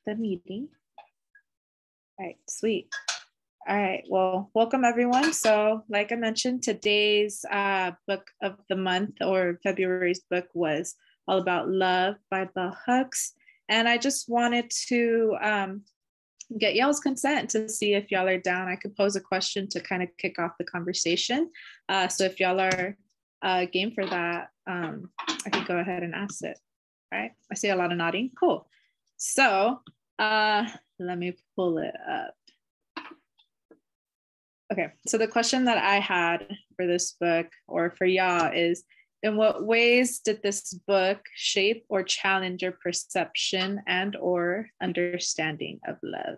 the meeting. All right, sweet. All right, well, welcome everyone. So like I mentioned, today's book of the month or February's book was all about love by Bell Hooks. And I just wanted to get y'all's consent to see if y'all are down. I could pose a question to kind of kick off the conversation. So if y'all are game for that, I could go ahead and ask it. All right, I see a lot of nodding. Cool. So let me pull it up. Okay, so the question that I had for this book or for y'all is, in what ways did this book shape or challenge your perception and or understanding of love?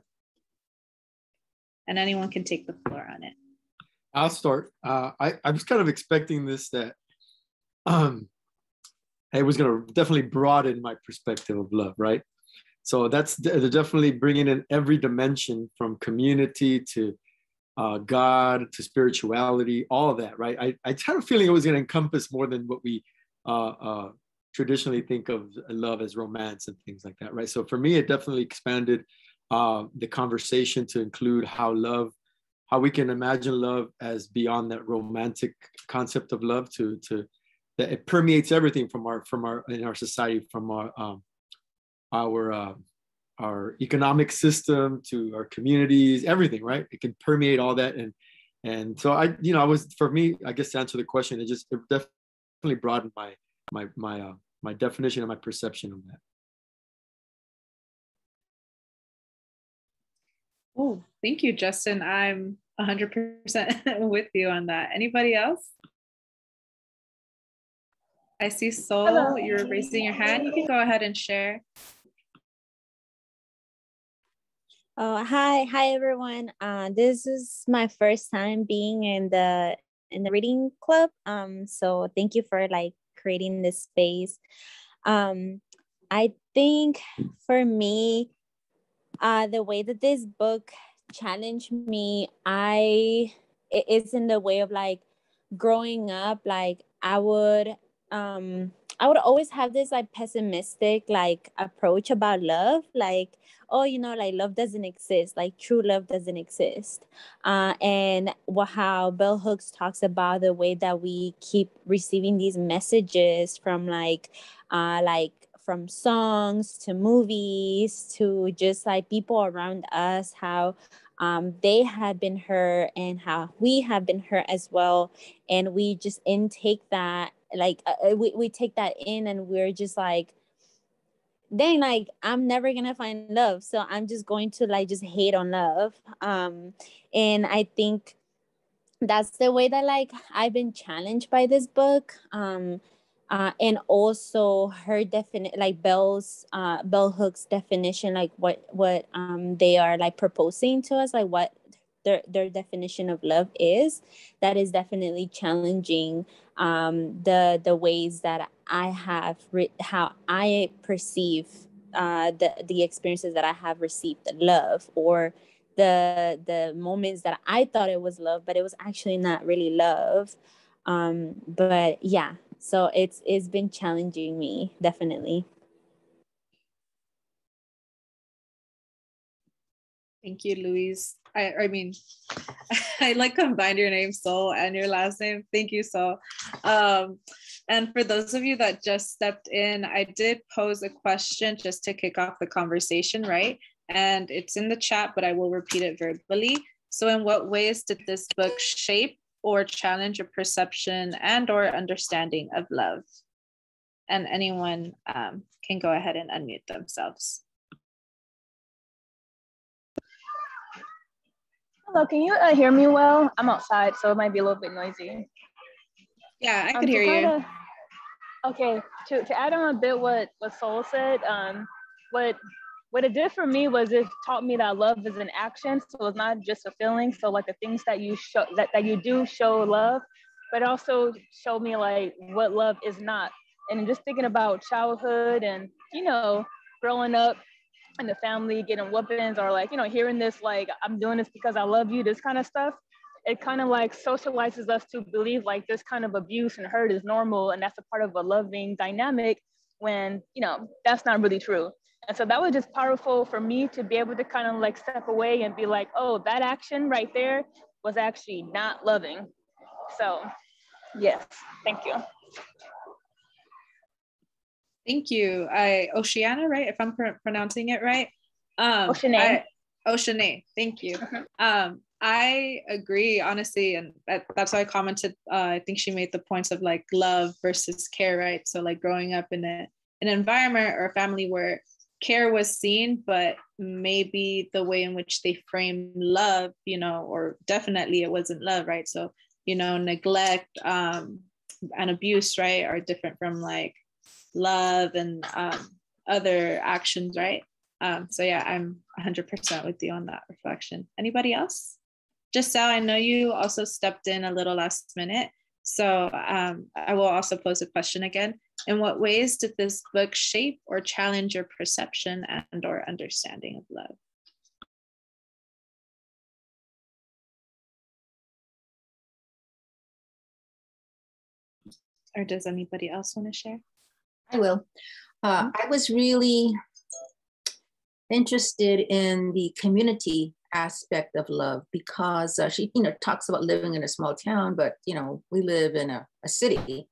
And anyone can take the floor on it. I'll start. I was kind of expecting this, that it was going to definitely broaden my perspective of love, right? So that's definitely bringing in every dimension from community to God to spirituality, all of that, right? I had a feeling it was going to encompass more than what we traditionally think of love as romance and things like that, right? So for me, it definitely expanded the conversation to include how we can imagine love as beyond that romantic concept of love to that it permeates everything from our in our society, from our economic system to our communities, everything, right? It can permeate all that. And so for me, I guess to answer the question, it definitely broadened my definition and my perception of that. Oh, thank you, Justin. I'm 100% with you on that. Anybody else? I see Sol, hello. You're raising your hand. You can go ahead and share. Oh, hi everyone. This is my first time being in the reading club. So thank you for creating this space. I think for me, the way that this book challenged me, it is in the way of growing up. I would always have this pessimistic approach about love, love doesn't exist, true love doesn't exist. And how Bell Hooks talks about the way that we keep receiving these messages from from songs to movies to just people around us, how they have been hurt and how we have been hurt as well. And we just intake that, we take that in, and we're just dang, I'm never gonna find love, so I'm just going to just hate on love. And I think that's the way that I've been challenged by this book. And also her Bell Hooks definition, what they are proposing to us, what their definition of love is. That is definitely challenging the ways that I have how I perceive the experiences that I have received love, or the moments that I thought it was love, but it was actually not really love. But yeah, so it's been challenging me, definitely. Thank you, Louise. I mean, I combined your name, Sol, and your last name. Thank you, Sol. And for those of you that just stepped in, I did pose a question just to kick off the conversation, right? And it's in the chat, but I will repeat it verbally. So in what ways did this book shape or challenge your perception and or understanding of love? And anyone can go ahead and unmute themselves. Hello, can you hear me well? I'm outside, so it might be a little bit noisy. Yeah, I could hear you. Okay, to add on a bit what Sol said, what it did for me was it taught me that love is an action, so it's not just a feeling. So the things that you show that you do show love, but also showed me what love is not. And just thinking about childhood and growing up in the family, getting whoopings, or hearing this I'm doing this because I love you, this kind of stuff. It kind of socializes us to believe this kind of abuse and hurt is normal, and that's a part of a loving dynamic, when that's not really true. And so that was just powerful for me to be able to kind of like step away and be like, oh, that action right there was actually not loving. So yes, thank you. Thank you. Oceana, right? If I'm pronouncing it right. Oceana. Oceana, thank you. I agree, honestly, and that's why I commented. I think she made the points of like love versus care, right? So like growing up in an environment or a family where care was seen, but maybe the way in which they frame love, you know, or definitely it wasn't love, right? So, you know, neglect and abuse, right, are different from like love and other actions, right? So yeah, I'm 100% with you on that reflection. Anybody else? Just Sal, I know you also stepped in a little last minute. So I will also pose a question again. In what ways did this book shape or challenge your perception and or understanding of love? Or does anybody else want to share? I will. I was really interested in the community aspect of love because she, talks about living in a small town, but we live in a city,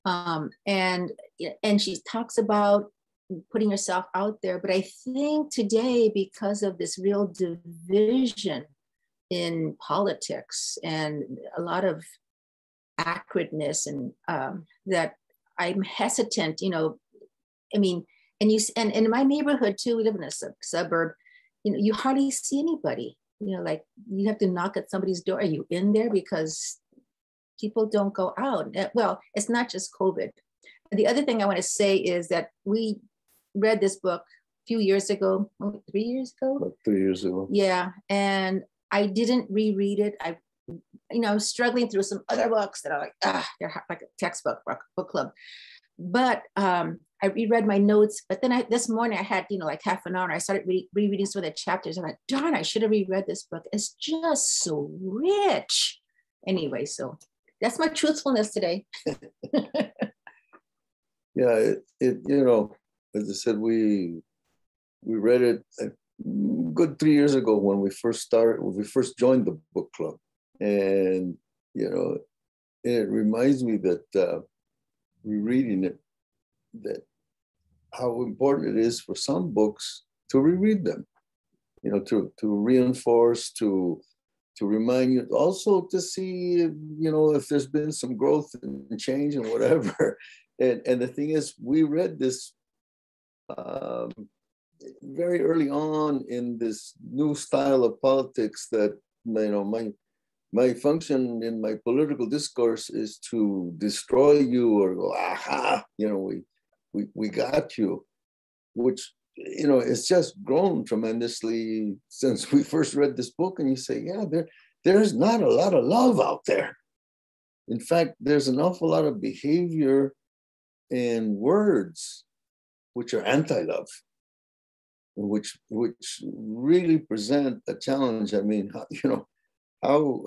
and she talks about putting herself out there. But I think today, because of this real division in politics and a lot of acridness, and that I'm hesitant, and in my neighborhood too, we live in a suburb, you hardly see anybody, like you have to knock at somebody's door. Are you in there? Because people don't go out. Well, it's not just COVID. The other thing I want to say is that we read this book a few years ago, 3 years ago? About 3 years ago. Yeah, and I didn't reread it. I was struggling through some other books that are like, they're like a textbook, book club. But I reread my notes, but then this morning I had, like half an hour, and I started rereading some of the chapters. I'm like, darn, I should have reread this book. It's just so rich. Anyway, so that's my truthfulness today. Yeah, as I said, we read it a good 3 years ago when we first joined the book club. And, it reminds me that rereading it, that how important it is for some books to reread them, to reinforce, to remind you, also to see, if there's been some growth and change and whatever. And the thing is, we read this very early on in this new style of politics that, my function in my political discourse is to destroy you or go, aha, we got you, which, it's just grown tremendously since we first read this book. And you say, yeah, there's not a lot of love out there. In fact, there's an awful lot of behavior and words which are anti-love, which really present a challenge. I mean, how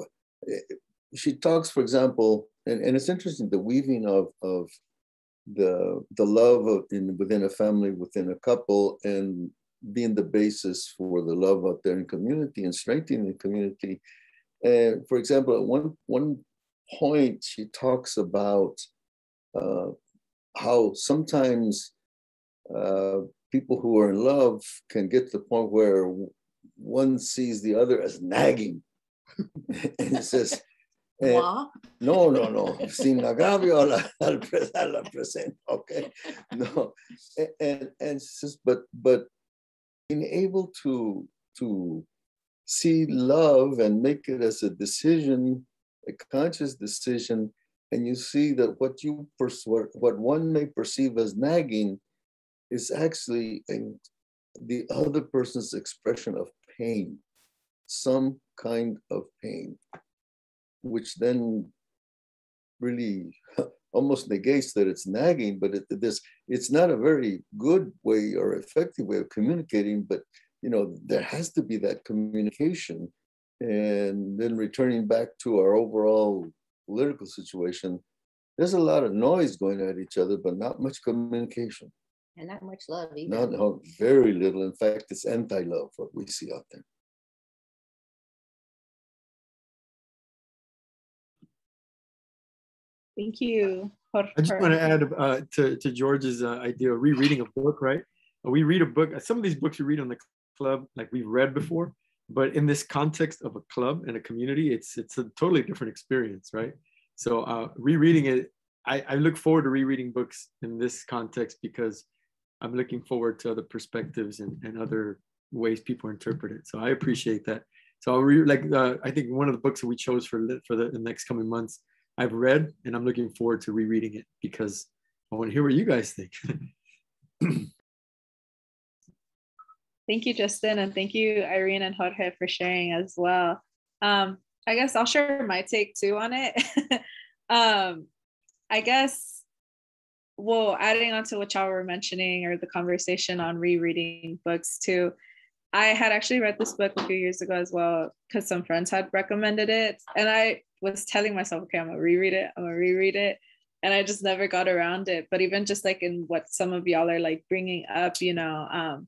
she talks, for example, and it's interesting, the weaving of the love within a family, within a couple, and being the basis for the love out there in community and strengthening the community. And for example, at one point, she talks about how sometimes people who are in love can get to the point where one sees the other as nagging. And it says, no, sin agravio al presente, okay? No, and says, but being able to see love and make it as a decision, a conscious decision, and you see that what one may perceive as nagging is actually the other person's expression of pain, some kind of pain, which then really almost negates that it's nagging, but it's not a very good way or effective way of communicating, but there has to be that communication. And then returning back to our overall political situation, there's a lot of noise going at each other, but not much communication. And not much love either. Not very little. In fact, it's anti-love, what we see out there. Thank you. I just want to add to George's idea of rereading a book, right? We read a book, some of these books we read on the club, like we've read before, but in this context of a club and a community, it's a totally different experience, right? So rereading it, I look forward to rereading books in this context because I'm looking forward to other perspectives and other ways people interpret it. So I appreciate that. So I'll I think one of the books that we chose for the next coming months, I've read, and I'm looking forward to rereading it because I want to hear what you guys think. Thank you, Justin, and thank you, Irene and Jorge, for sharing as well. I guess I'll share my take too on it. I guess, well, adding on to what y'all were mentioning or the conversation on rereading books too, I had actually read this book a few years ago as well because some friends had recommended it. And I was telling myself, okay, I'm gonna reread it. And I just never got around it. But even just like in what some of y'all are like bringing up, you know,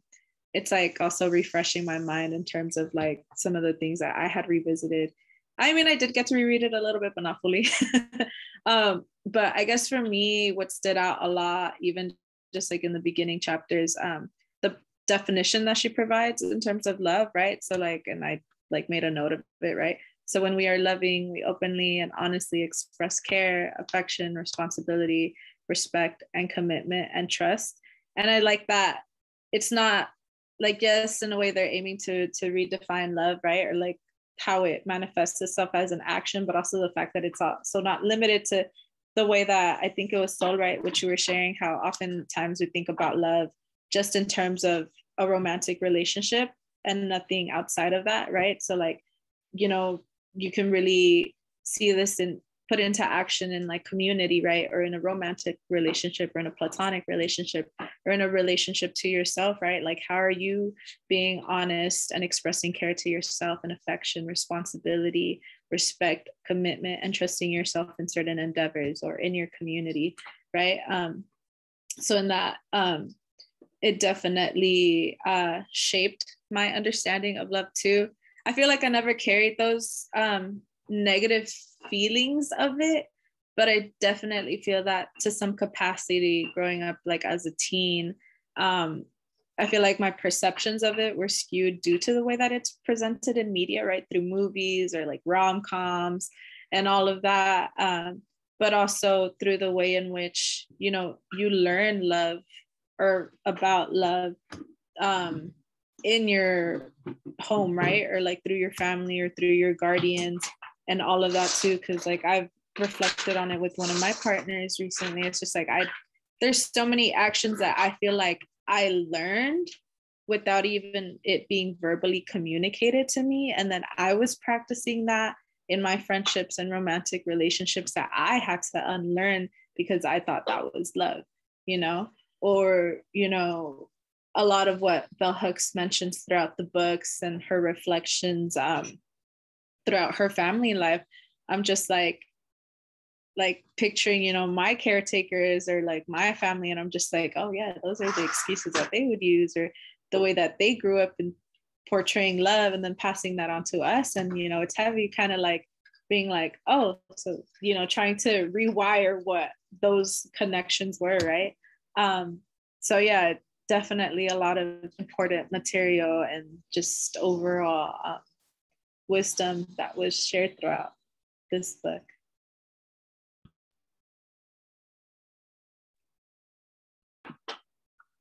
it's like also refreshing my mind in terms of like some of the things that I had revisited. I mean, I did get to reread it a little bit, but not fully. But I guess for me, what stood out a lot, even just like in the beginning chapters, the definition that she provides in terms of love, right? So like, and I like made a note of it, right? So when we are loving, we openly and honestly express care, affection, responsibility, respect, and commitment and trust. And I like that it's not like, yes, in a way they're aiming to redefine love, right? Or like how it manifests itself as an action, but also the fact that it's also not limited to the way that I think it was Sol, right, which you were sharing, how oftentimes we think about love just in terms of a romantic relationship and nothing outside of that, right? So like, you know, you can really see this and put into action in like community, right? Or in a romantic relationship or in a platonic relationship or in a relationship to yourself, right? Like, how are you being honest and expressing care to yourself and affection, responsibility, respect, commitment, and trusting yourself in certain endeavors or in your community, right? So in that, it definitely shaped my understanding of love too. I feel like I never carried those negative feelings of it, but I definitely feel that to some capacity growing up like as a teen. I feel like my perceptions of it were skewed due to the way that it's presented in media, right? Through movies or like rom-coms and all of that. But also through the way in which, you know, you learn love or about love in your home, right? Or like through your family or through your guardians and all of that too. Cause like I've reflected on it with one of my partners recently. It's just like there's so many actions that I feel like I learned without even it being verbally communicated to me. And then I was practicing that in my friendships and romantic relationships that I had to unlearn because I thought that was love, you know? Or, you know, a lot of what Bell Hooks mentions throughout the books and her reflections throughout her family life, I'm just like picturing, you know, my caretakers or like my family. And I'm just like, oh yeah, those are the excuses that they would use or the way that they grew up in portraying love and then passing that on to us. And, you know, it's heavy kind of like being like, oh, so, you know, trying to rewire what those connections were, right? So yeah, definitely a lot of important material and just overall wisdom that was shared throughout this book.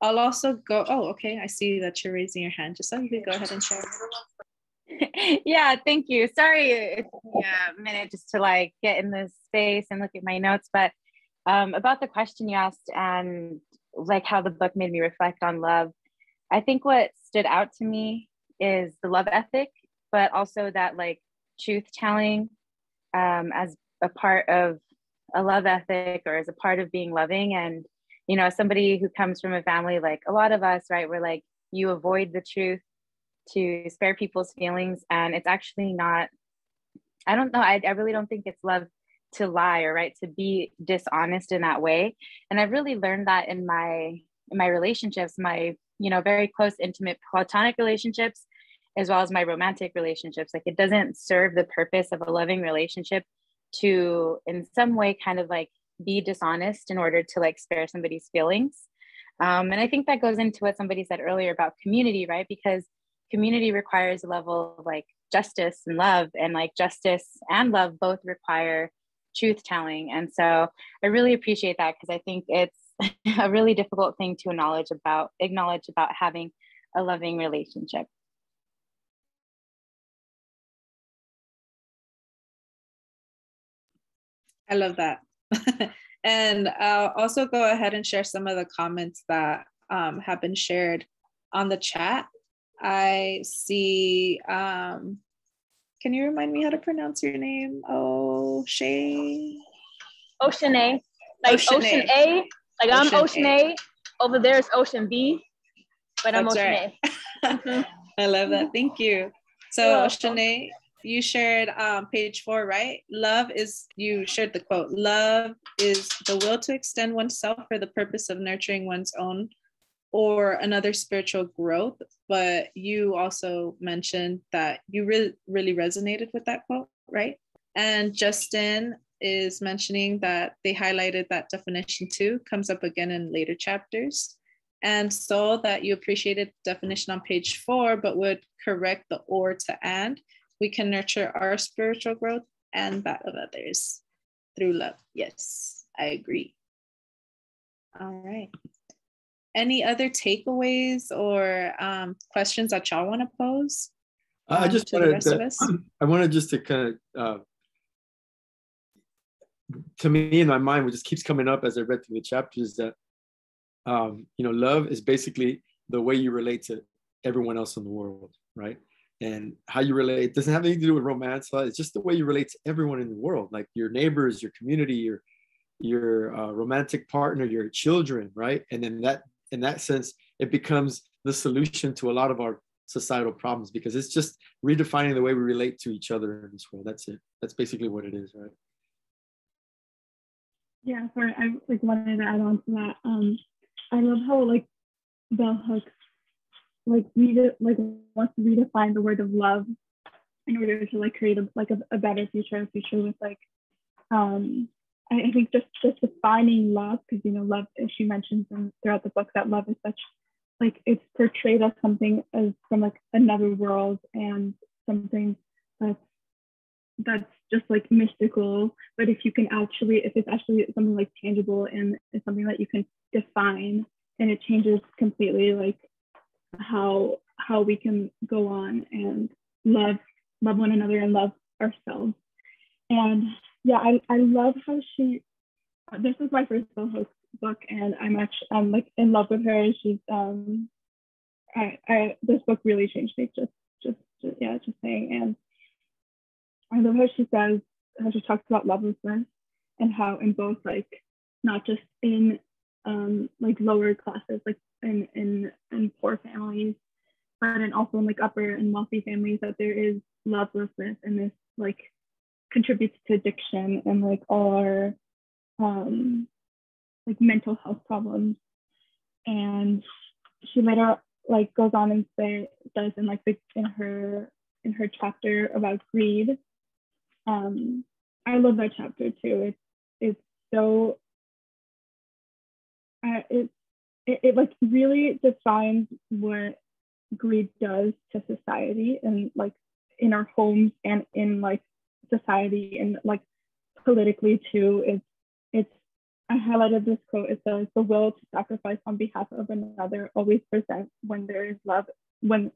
I'll also go, oh, okay, I see that you're raising your hand. Just so you can go ahead and share. Yeah, thank you. Sorry it took me a minute just to like get in this space and look at my notes, but about the question you asked and like how the book made me reflect on love, I think what stood out to me is the love ethic, but also that like truth telling as a part of a love ethic or as a part of being loving. And, you know, somebody who comes from a family, like a lot of us, right, we're like, you avoid the truth to spare people's feelings. And it's actually not, I don't know, I really don't think it's love to lie or right to be dishonest in that way. And I've really learned that in my in my relationships, my, you know, very close, intimate platonic relationships, as well as my romantic relationships. Like, it doesn't serve the purpose of a loving relationship to, in some way, kind of like be dishonest in order to like spare somebody's feelings. And I think that goes into what somebody said earlier about community, right? Because community requires a level of like justice and love, and like justice and love both require truth telling. And so I really appreciate that, because I think it's a really difficult thing to acknowledge about having a loving relationship. I love that. And I'll also go ahead and share some of the comments that have been shared on the chat. I see, can you remind me how to pronounce your name? Ocean A. Like Ocean Ocean A. Like I'm Ocean A. A. Over there is Ocean B. But I'm That's Ocean right. A. I love that. Thank you. So Ocean A, you shared page 4, right? Love is, you shared the quote, love is the will to extend oneself for the purpose of nurturing one's own or another spiritual growth. But you also mentioned that you really resonated with that quote, right? And Justin is mentioning that they highlighted that definition too, comes up again in later chapters. And so that you appreciated the definition on page 4, but would correct the or to and. We can nurture our spiritual growth and that of others through love. Yes, I agree. All right. Any other takeaways or questions that y'all want to pose? I just to the rest of us? I wanted just to kind of, to me in my mind, what just keeps coming up as I read through the chapters, that you know, love is basically the way you relate to everyone else in the world, right? And how you relate doesn't have anything to do with romance. It's just the way you relate to everyone in the world, like your neighbors, your community, your romantic partner, your children, right? And then that, in that sense, it becomes the solution to a lot of our societal problems, because it's just redefining the way we relate to each other in this world. That's it. That's basically what it is, right? Yeah, sorry, I like wanted to add on to that. I love how like bell hooks wants to redefine the word of love in order to like create a better future with like I think just defining love, because you know, love, as she mentions throughout the book, that love is such like, it's portrayed as something as from like another world and something that's just like mystical. But if it's actually something like tangible and it's something that you can define, and it changes completely like how we can go on and love one another and love ourselves. And yeah, I love how this is my first bell hooks book, and I'm like in love with her. She's this book really changed me, just saying. And I love how she talks about lovelessness, and how in both, like, not just in like lower classes, like in poor families, but in also in like upper and wealthy families, that there is lovelessness, and this like contributes to addiction and like all our like mental health problems. And she later like goes on and says in like in her chapter about greed. I love that chapter too. It's so it like really defines what greed does to society, and like in our homes and in like society and like politically too. It's I highlighted this quote. It says, "The will to sacrifice on behalf of another always presents when there is love. When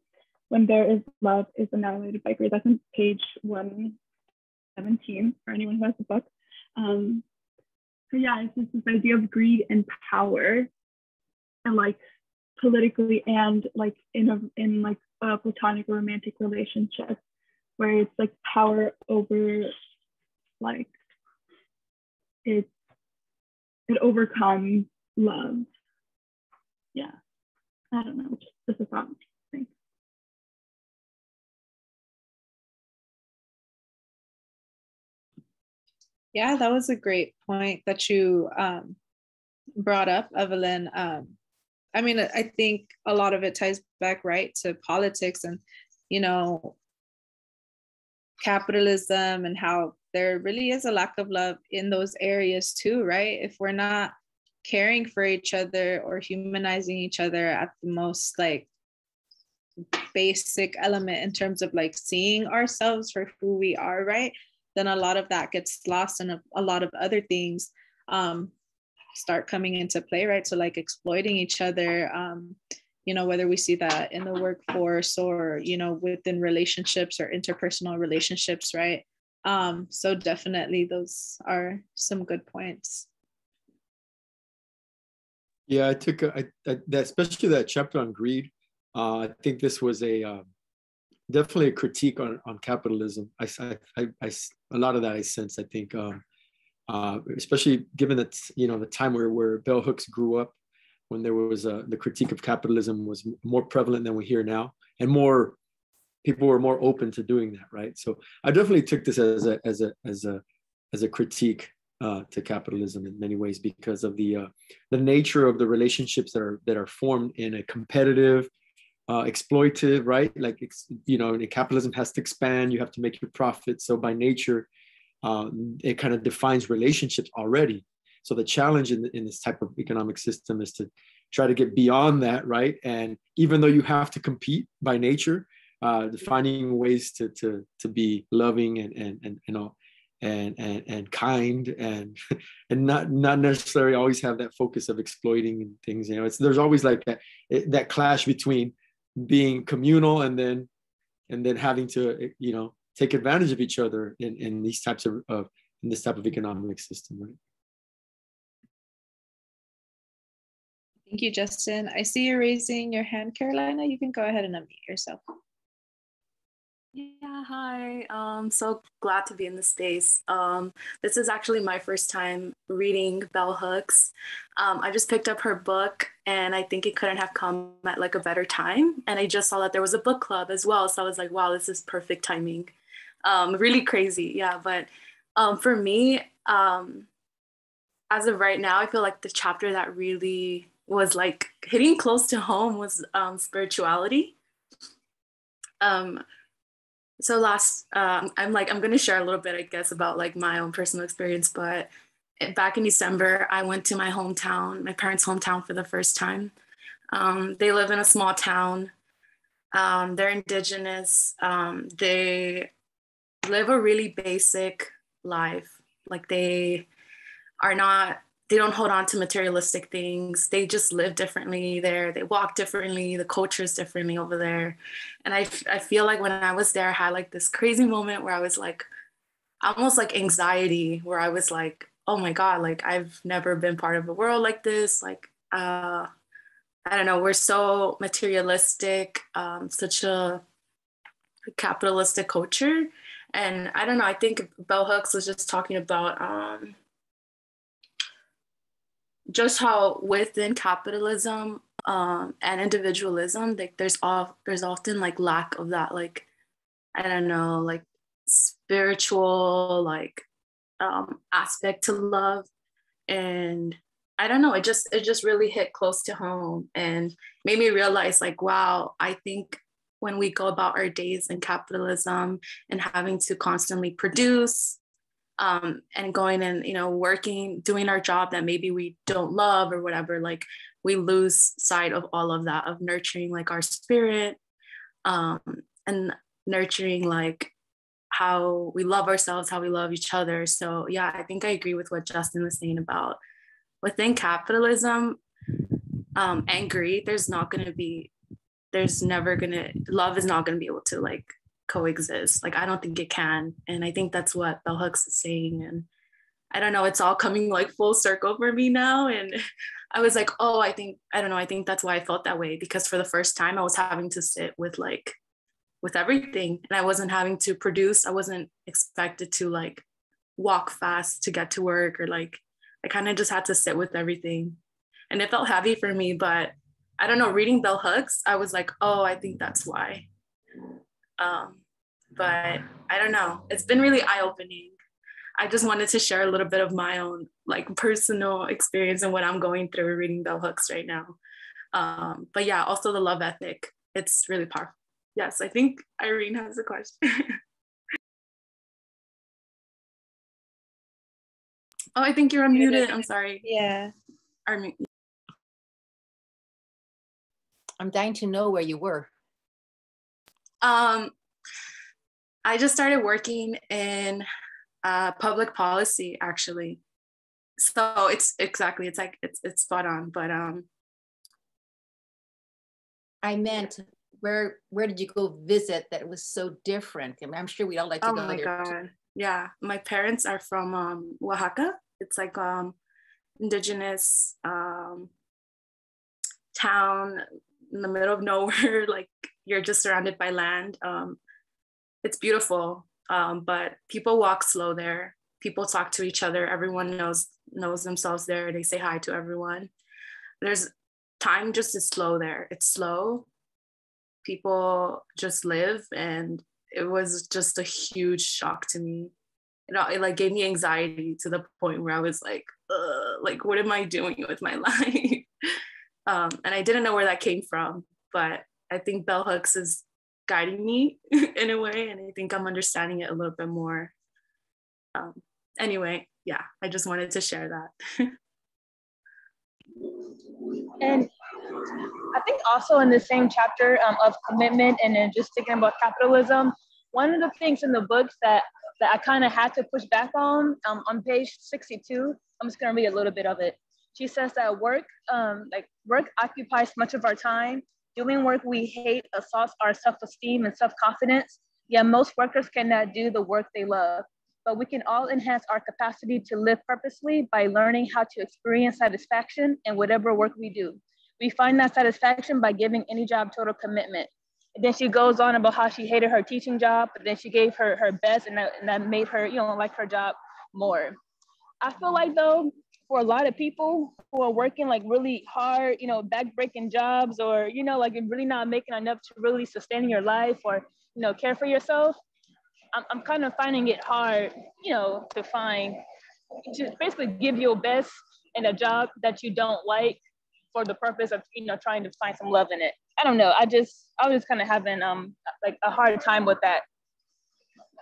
there is love is annihilated by greed." That's on page 117 for anyone who has the book. So yeah, it's just this idea of greed and power, and like politically, and like in like a platonic or romantic relationship, where it's like power over like it overcomes love. Yeah, I don't know, just a thought. Thanks. Yeah, that was a great point that you brought up, Evelyn. I mean, I think a lot of it ties back, right, to politics and, you know, capitalism, and how there really is a lack of love in those areas too, right? If we're not caring for each other or humanizing each other at the most like basic element in terms of like seeing ourselves for who we are, right, then a lot of that gets lost, and a lot of other things start coming into play, right? So like exploiting each other, you know, whether we see that in the workforce or, you know, within relationships or interpersonal relationships, right? So definitely those are some good points. Yeah, I took especially that chapter on greed. I think this was definitely a critique on capitalism. A lot of that I sense. I think, especially given that, you know, the time where bell hooks grew up, when there was the critique of capitalism was more prevalent than we hear now, and more people were more open to doing that, right? So I definitely took this as a critique to capitalism in many ways, because of the nature of the relationships that are formed in a competitive, exploitive, right? Like, you know, capitalism has to expand. You have to make your profit. So by nature, it kind of defines relationships already. So the challenge in this type of economic system is to try to get beyond that, right? And even though you have to compete by nature, finding ways to be loving and you know, and kind, and not necessarily always have that focus of exploiting and things. You know, there's always like that clash between being communal and then having to, you know, take advantage of each other in these types of in this type of economic system, right? Thank you, Justin. I see you're raising your hand, Carolina. You can go ahead and unmute yourself. Yeah, hi. So glad to be in the space. This is actually my first time reading Bell Hooks. I just picked up her book, and I think it couldn't have come at like a better time. And I just saw that there was a book club as well. So I was like, wow, this is perfect timing. Really crazy. Yeah. But for me, as of right now, I feel like the chapter that really was like hitting close to home was spirituality. So I'm going to share a little bit, I guess, about like my own personal experience. But back in December, I went to my hometown, my parents' hometown, for the first time. They live in a small town. They're indigenous. They live a really basic life. Like they don't hold on to materialistic things. They just live differently there. They walk differently. The culture is differently over there. And I feel like when I was there, I had like this crazy moment where I was like, almost like anxiety, where I was like, oh my God, like I've never been part of a world like this. Like, I don't know, we're so materialistic, such a capitalistic culture. And I don't know, I think Bell Hooks was just talking about just how within capitalism and individualism, like there's often like lack of that, like, I don't know, like spiritual like aspect to love. And I don't know, it just really hit close to home and made me realize like, wow, I think when we go about our days in capitalism and having to constantly produce and going and, you know, working, doing our job that maybe we don't love or whatever, like we lose sight of all of that, of nurturing like our spirit and nurturing like how we love ourselves, how we love each other. So yeah, I think I agree with what Justin was saying about within capitalism and greed, love is not going to be able to like coexist. Like I don't think it can. And I think that's what Bell Hooks is saying. And I don't know, it's all coming like full circle for me now. And I was like, oh, I think that's why I felt that way, because for the first time I was having to sit with everything, and I wasn't having to produce. I wasn't expected to like walk fast to get to work, or like I kind of just had to sit with everything, and it felt heavy for me. But I don't know, reading Bell Hooks, I was like, oh, I think that's why. But I don't know, it's been really eye-opening. I just wanted to share a little bit of my own like personal experience and what I'm going through reading Bell Hooks right now. But yeah, also the love ethic. It's really powerful. Yes, I think Irene has a question. Oh, I think you're unmuted. I'm sorry. Yeah. I'm dying to know where you were. I just started working in public policy, actually. So it's exactly, it's like, it's spot on, but I meant, where did you go visit that was so different? I mean, I'm sure we'd all like to go there. Oh my God. Yeah, my parents are from Oaxaca. It's like indigenous town in the middle of nowhere. Like you're just surrounded by land. It's beautiful, but people walk slow there. People talk to each other. Everyone knows themselves there. They say hi to everyone. There's time just is slow there. It's slow. People just live, and it was just a huge shock to me. You know, it like gave me anxiety to the point where I was like, what am I doing with my life? And I didn't know where that came from, but I think Bell Hooks is guiding me in a way, and I think I'm understanding it a little bit more. Anyway, yeah, I just wanted to share that. And I think also in the same chapter of commitment and then just thinking about capitalism, one of the things in the books that I kind of had to push back on page 62, I'm just gonna read a little bit of it. She says that work occupies much of our time. Doing work we hate assaults our self-esteem and self-confidence. Yet most workers cannot do the work they love. But we can all enhance our capacity to live purposely by learning how to experience satisfaction in whatever work we do. We find that satisfaction by giving any job total commitment. And then she goes on about how she hated her teaching job, but then she gave her best, and that made her, like her job more. I feel like though, for a lot of people who are working like really hard, back-breaking jobs, or, like really not making enough to really sustain your life or, care for yourself, I'm kind of finding it hard, to basically give your best in a job that you don't like for the purpose of, trying to find some love in it. I don't know. I was just kind of having like a hard time with that.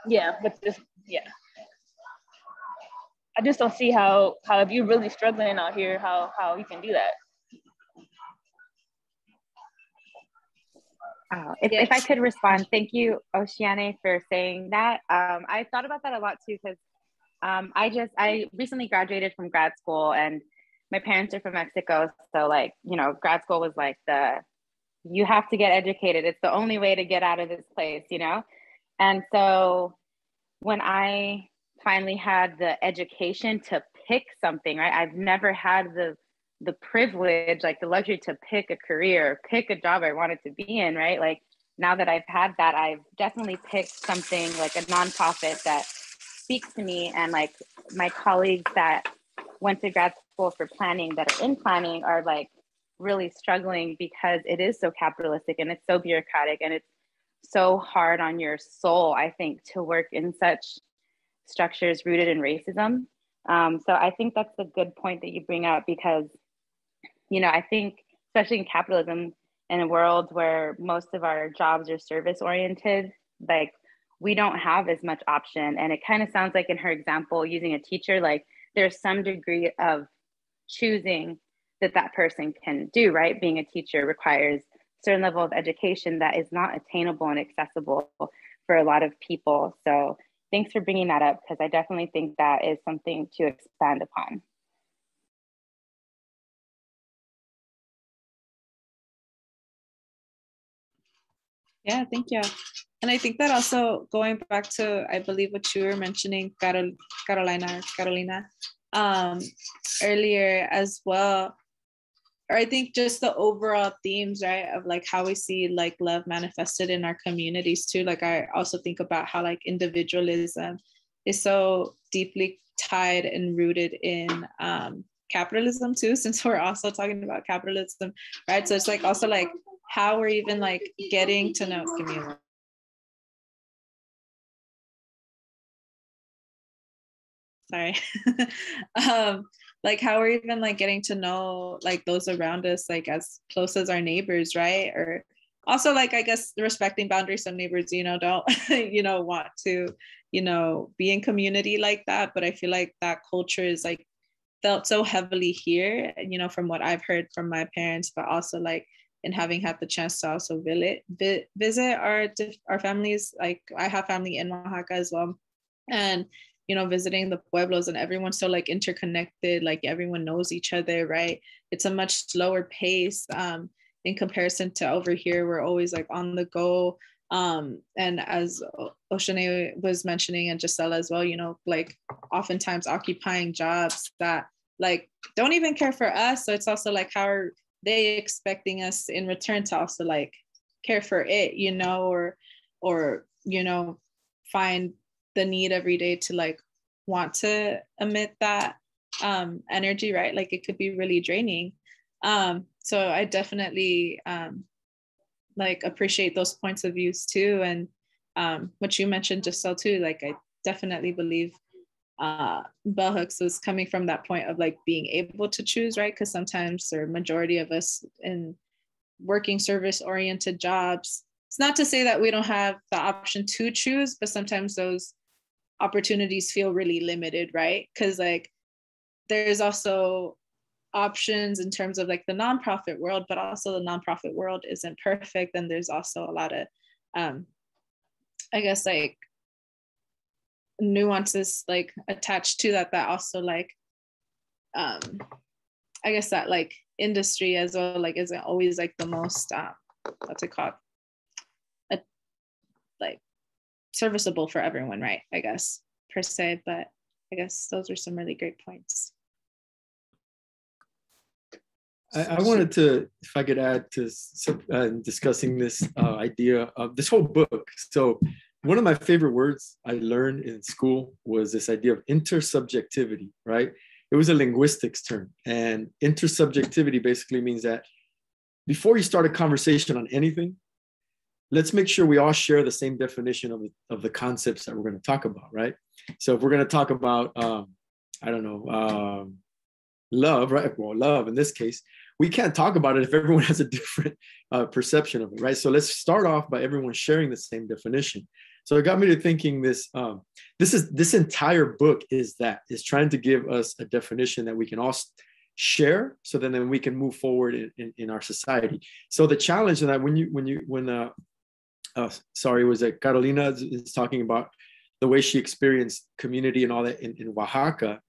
Yeah, with this, yeah. I just don't see how if you're really struggling out here, how you can do that. If I could respond, thank you, Oceane, for saying that. I thought about that a lot too, because I recently graduated from grad school, and my parents are from Mexico. So like, grad school was like you have to get educated. It's the only way to get out of this place, And so when I finally had the education to pick something, right? I've never had the privilege, like the luxury to pick a career, pick a job I wanted to be in, right? Like now that I've had that, I've definitely picked something like a nonprofit that speaks to me. And like my colleagues that went to grad school for planning, that are in planning, are like really struggling because it is so capitalistic and it's so bureaucratic, and it's so hard on your soul, I think, to work in such structures rooted in racism. So I think that's a good point that you bring up, because, I think, especially in capitalism, in a world where most of our jobs are service oriented, like we don't have as much option. And it kind of sounds like in her example, using a teacher, like there's some degree of choosing that person can do, right? Being a teacher requires a certain level of education that is not attainable and accessible for a lot of people. So thanks for bringing that up, because I definitely think that is something to expand upon. Yeah, thank you. And I think that also, going back to, I believe, what you were mentioning, Carolina, earlier as well, or I think just the overall themes, right, of like how we see like love manifested in our communities too. Like I also think about how like individualism is so deeply tied and rooted in capitalism too, since we're also talking about capitalism, right? So it's like also like how we're even like getting to know, give me a moment. sorry. Like how we're even like getting to know like those around us, like as close as our neighbors, right? Or also like, I guess respecting boundaries. Some neighbors, you know, don't, you know, want to, you know, be in community like that. But I feel like that culture is like felt so heavily here, you know, from what I've heard from my parents, but also like in having had the chance to also visit our families. Like I have family in Oaxaca as well. And you know, visiting the pueblos, and everyone's so like interconnected, like everyone knows each other, right? It's a much slower pace in comparison to over here. We're always like on the go. And as Oshane was mentioning, and Gisela as well, you know, like oftentimes occupying jobs that like don't even care for us. So it's also like, how are they expecting us in return to also like care for it, you know, or you know, find the need every day to like want to emit that energy, right? Like it could be really draining. So I definitely like appreciate those points of views too. And what you mentioned, Giselle, too, like I definitely believe bell hooks was coming from that point of like being able to choose, right? Because sometimes the majority of us in working service oriented jobs, it's not to say that we don't have the option to choose, but sometimes those opportunities feel really limited, right? Because like there's also options in terms of like the nonprofit world, but also the nonprofit world isn't perfect. And there's also a lot of I guess like nuances like attached to that also like I guess that like industry as well like isn't always like the most what's it called, like serviceable for everyone, right? I guess per se. But I guess those are some really great points. I wanted to, if I could add to discussing this idea of this whole book. So one of my favorite words I learned in school was this idea of intersubjectivity, right? It was a linguistics term. And intersubjectivity basically means that before you start a conversation on anything, let's make sure we all share the same definition of the concepts that we're going to talk about, right? So if we're going to talk about, I don't know, love, right? Well, love in this case, we can't talk about it if everyone has a different perception of it, right? So let's start off by everyone sharing the same definition. So it got me to thinking this entire book is trying to give us a definition that we can all share, so then we can move forward in our society. So the challenge in that was that Carolina is talking about the way she experienced community and all that in Oaxaca.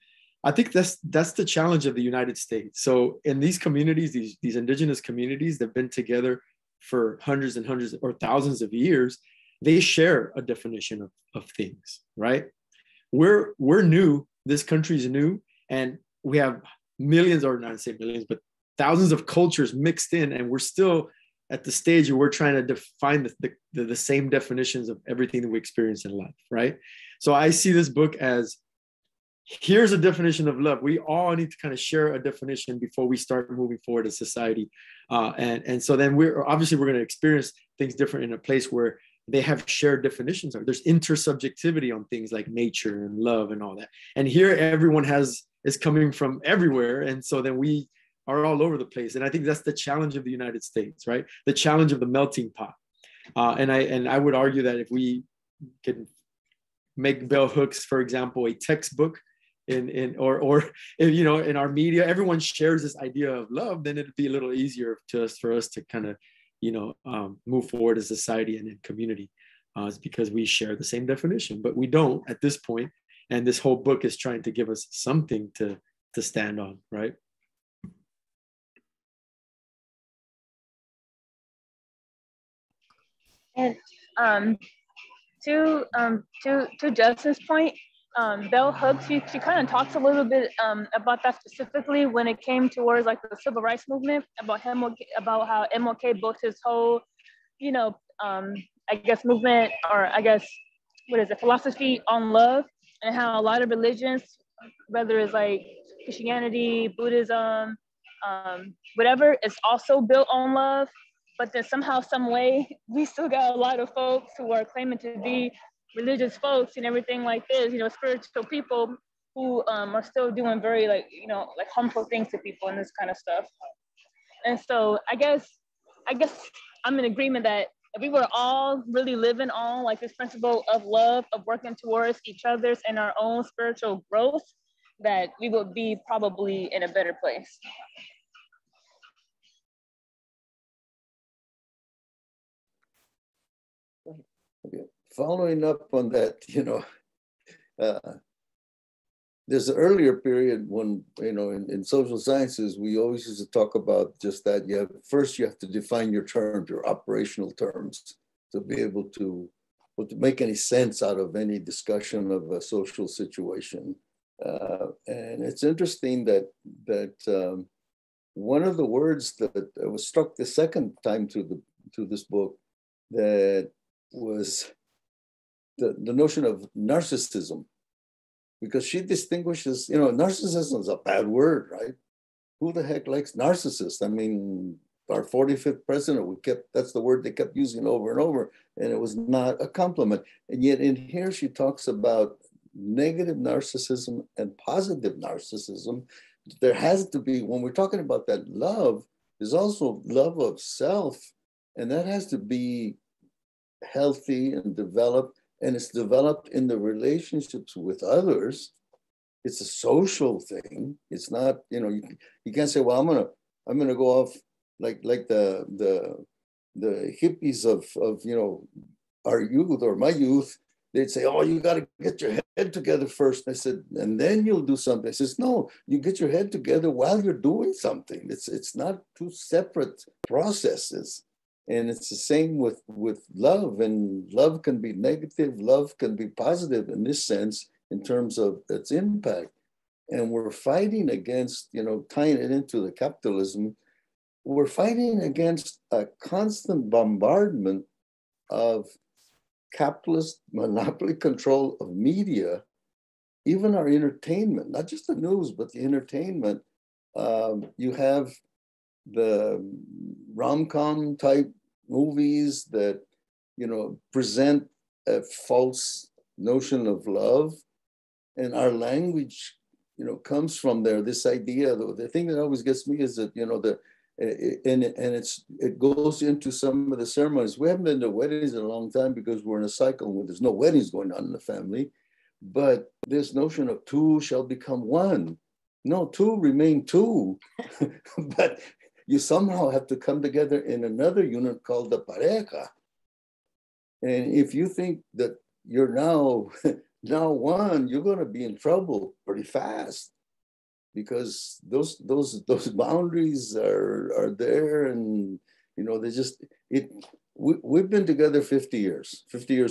I think that's the challenge of the United States. So in these communities, these indigenous communities that have been together for hundreds and hundreds or thousands of years, they share a definition of things, right? We're new, this country's new, and we have millions, or not say millions, but thousands of cultures mixed in, and we're still at the stage where we're trying to define the same definitions of everything that we experience in life, right? So I see this book as, here's a definition of love. We all need to kind of share a definition before we start moving forward as society. And so then we're going to experience things different in a place where they have shared definitions. There's intersubjectivity on things like nature and love and all that. And here everyone is coming from everywhere. And so then we are all over the place. And I think that's the challenge of the United States, right? The challenge of the melting pot. And I would argue that if we can make bell hooks, for example, a textbook, or you know, in our media, everyone shares this idea of love, then it'd be a little easier for us to kind of, you know, move forward as society and in community. It's because we share the same definition, but we don't at this point. And this whole book is trying to give us something to stand on, right? And to Justin's point, bell hooks, she kind of talks a little bit about that specifically when it came towards like the civil rights movement, about how MLK built his whole, you know, I guess movement, or I guess philosophy on love, and how a lot of religions, whether it's like Christianity, Buddhism, whatever, is also built on love. But then somehow, some way, we still got a lot of folks who are claiming to be religious folks and everything like this, you know, spiritual people, who are still doing very like, you know, like harmful things to people and this kind of stuff. And so I guess I'm in agreement that if we were all really living on like this principle of love, of working towards each other's and our own spiritual growth, that we would be probably in a better place. Okay. Following up on that, you know, there's an earlier period when, you know, in social sciences, we always used to talk about just that. First you have to define your terms, your operational terms, to be able to make any sense out of any discussion of a social situation. And it's interesting that one of the words that was struck the second time through this book, that was the notion of narcissism, because she distinguishes, you know, narcissism is a bad word, right? Who the heck likes narcissist? I mean, our 45th president, that's the word they kept using over and over, and it was not a compliment. And yet in here, she talks about negative narcissism and positive narcissism. There has to be, when we're talking about that love, there's also love of self, and that has to be healthy and developed, and it's developed in the relationships with others. It's a social thing. It's not, you know, you can't say, well, I'm gonna go off like the hippies of you know, our youth or my youth. They'd say, oh, you got to get your head together first. I said, and then you'll do something. I says, no, you get your head together while you're doing something. It's not two separate processes. And it's the same with love, and love can be negative, love can be positive in this sense, in terms of its impact. And we're fighting against, you know, tying it into the capitalism, we're fighting against a constant bombardment of capitalist monopoly control of media, even our entertainment, not just the news, but the entertainment. You have the rom-com type movies that, you know, present a false notion of love, and our language, you know, comes from there. This idea, the thing that always gets me is that, you know, it goes into some of the ceremonies. We haven't been to weddings in a long time because we're in a cycle where there's no weddings going on in the family. But this notion of two shall become one. No, two remain two, but you somehow have to come together in another unit called the pareja. And if you think that you're now one, you're going to be in trouble pretty fast, because those boundaries are there, and you know, they just we've been together 50 years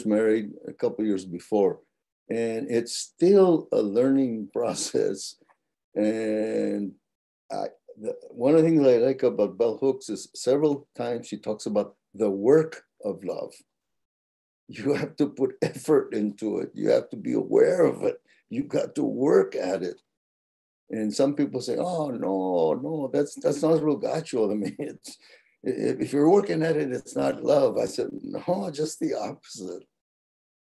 married, a couple years before, and it's still a learning process. And one of the things I like about Bell Hooks is several times she talks about the work of love. You have to put effort into it. You have to be aware of it. You got to work at it. And some people say, oh, no, that's not real gacho. I mean, if you're working at it, it's not love. I said, no, just the opposite.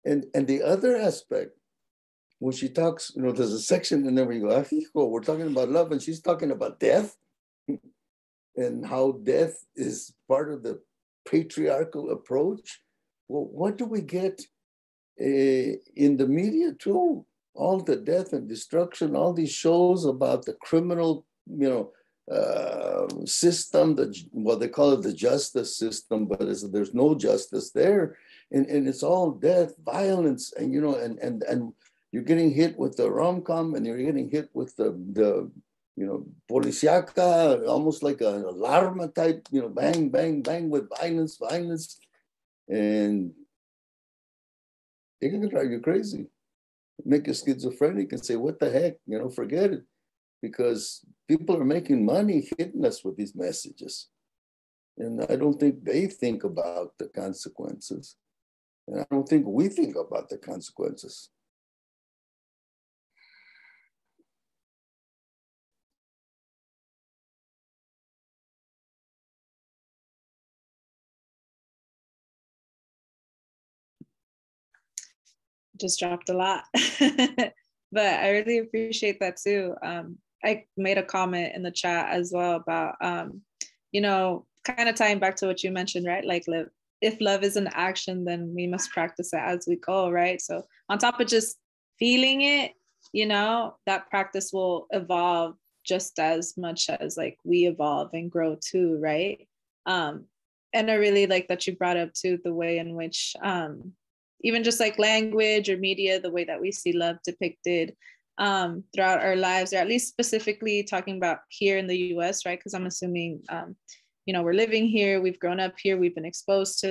And the other aspect, when she talks, you know, there's a section in there where you go, hijo, we're talking about love, and she's talking about death and how death is part of the patriarchal approach. Well, what do we get in the media too? All the death and destruction, all these shows about the criminal, you know, system, they call it the justice system, but there's no justice there. And it's all death, violence, and, you know, and you're getting hit with the rom-com, and you're getting hit with the you know, policiaca, almost like an alarma type, you know, bang, bang, bang with violence. And it can drive you crazy, make you schizophrenic, and say, what the heck, you know, forget it. Because people are making money hitting us with these messages. And I don't think they think about the consequences. And I don't think we think about the consequences. Just dropped a lot. But I really appreciate that too. I made a comment in the chat as well about, you know, kind of tying back to what you mentioned, right? Like, if love is an action, then we must practice it as we go, right? So on top of just feeling it, you know, that practice will evolve just as much as like we evolve and grow too, right? And I really like that you brought up too the way in which even just like language or media, the way that we see love depicted throughout our lives, or at least specifically talking about here in the US, right? Because I'm assuming, you know, we're living here, we've grown up here, we've been exposed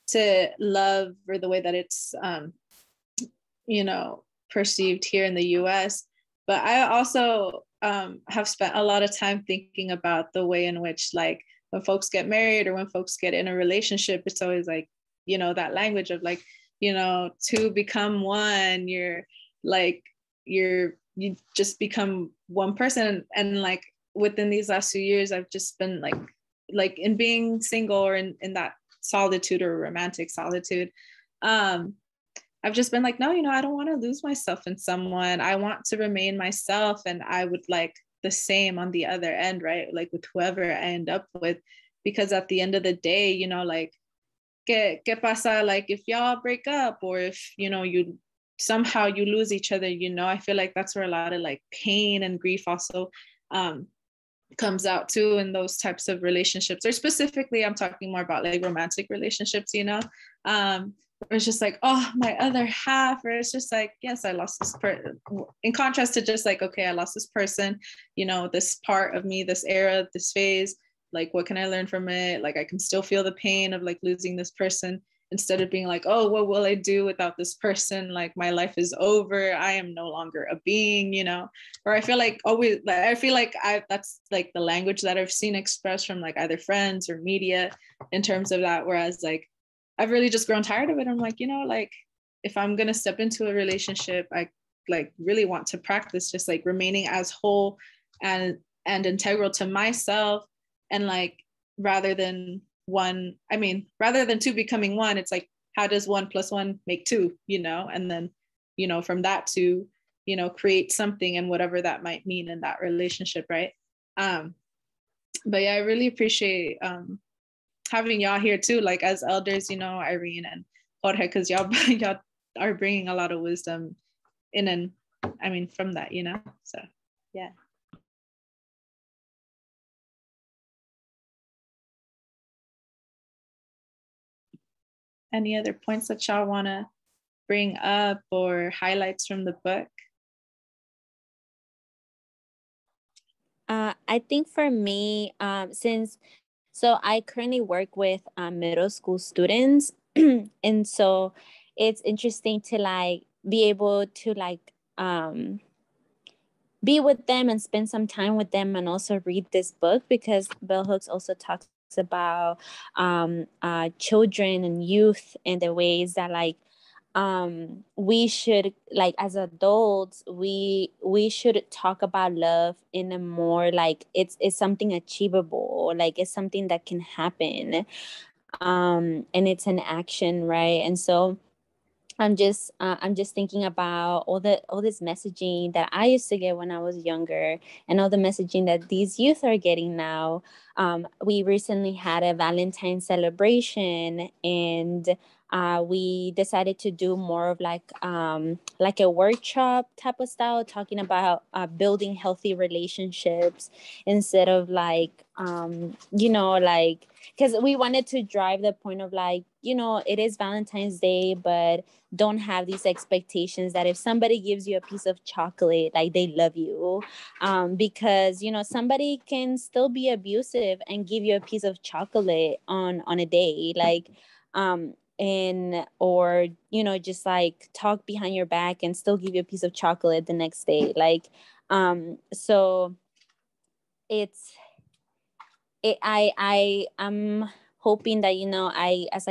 to love, or the way that it's, you know, perceived here in the US. But I also have spent a lot of time thinking about the way in which, like, when folks get married or when folks get in a relationship, it's always like, you know, that language of like, you know, two become one, you're like, you just become one person. And like within these last few years, I've just been like in being single, or in that solitude or romantic solitude, I've just been like, no, you know, I don't want to lose myself in someone. I want to remain myself, and I would like the same on the other end, right? Like with whoever I end up with, because at the end of the day, you know, like, que pasa, like if y'all break up, or if, you know, you somehow you lose each other, you know, I feel like that's where a lot of like pain and grief also comes out too in those types of relationships. Or specifically, I'm talking more about like romantic relationships, you know, where it's just like, oh, my other half, or it's just like, yes, I lost this person, in contrast to just like, okay, I lost this person, you know, this part of me, this era, this phase, like, what can I learn from it? Like, I can still feel the pain of like losing this person, instead of being like, oh, what will I do without this person? Like, my life is over, I am no longer a being, you know. Or I feel like always, I feel like that's like the language that I've seen expressed from like either friends or media in terms of that. Whereas like, I've really just grown tired of it. I'm like, you know, like, if I'm gonna step into a relationship, I like really want to practice just like remaining as whole and integral to myself. And like, rather than two becoming one, it's like, how does 1 + 1 make 2, you know? And then, you know, from that to, you know, create something, and whatever that might mean in that relationship, right? But yeah, I really appreciate having y'all here too, like as elders, you know, Irene and Jorge, because y'all are bringing a lot of wisdom in, and I mean, from that, you know. So yeah. Any other points that y'all want to bring up, or highlights from the book? I think for me, so I currently work with middle school students, and so it's interesting to like be able to like be with them and spend some time with them, and also read this book, because Bell Hooks also talks about children and youth, and the ways that like we should, like as adults, we should talk about love in a more like it's something achievable, like it's something that can happen, and it's an action, right? And so I'm just thinking about all this messaging that I used to get when I was younger, and all the messaging that these youth are getting now. We recently had a Valentine's celebration, and we decided to do more of like a workshop type of style, talking about building healthy relationships, instead of like you know, like, because we wanted to drive the point of like, you know, it is Valentine's Day, but don't have these expectations that if somebody gives you a piece of chocolate, like they love you, because, you know, somebody can still be abusive and give you a piece of chocolate on a day, like and or, you know, just like talk behind your back and still give you a piece of chocolate the next day, like so I'm hoping that, you know, as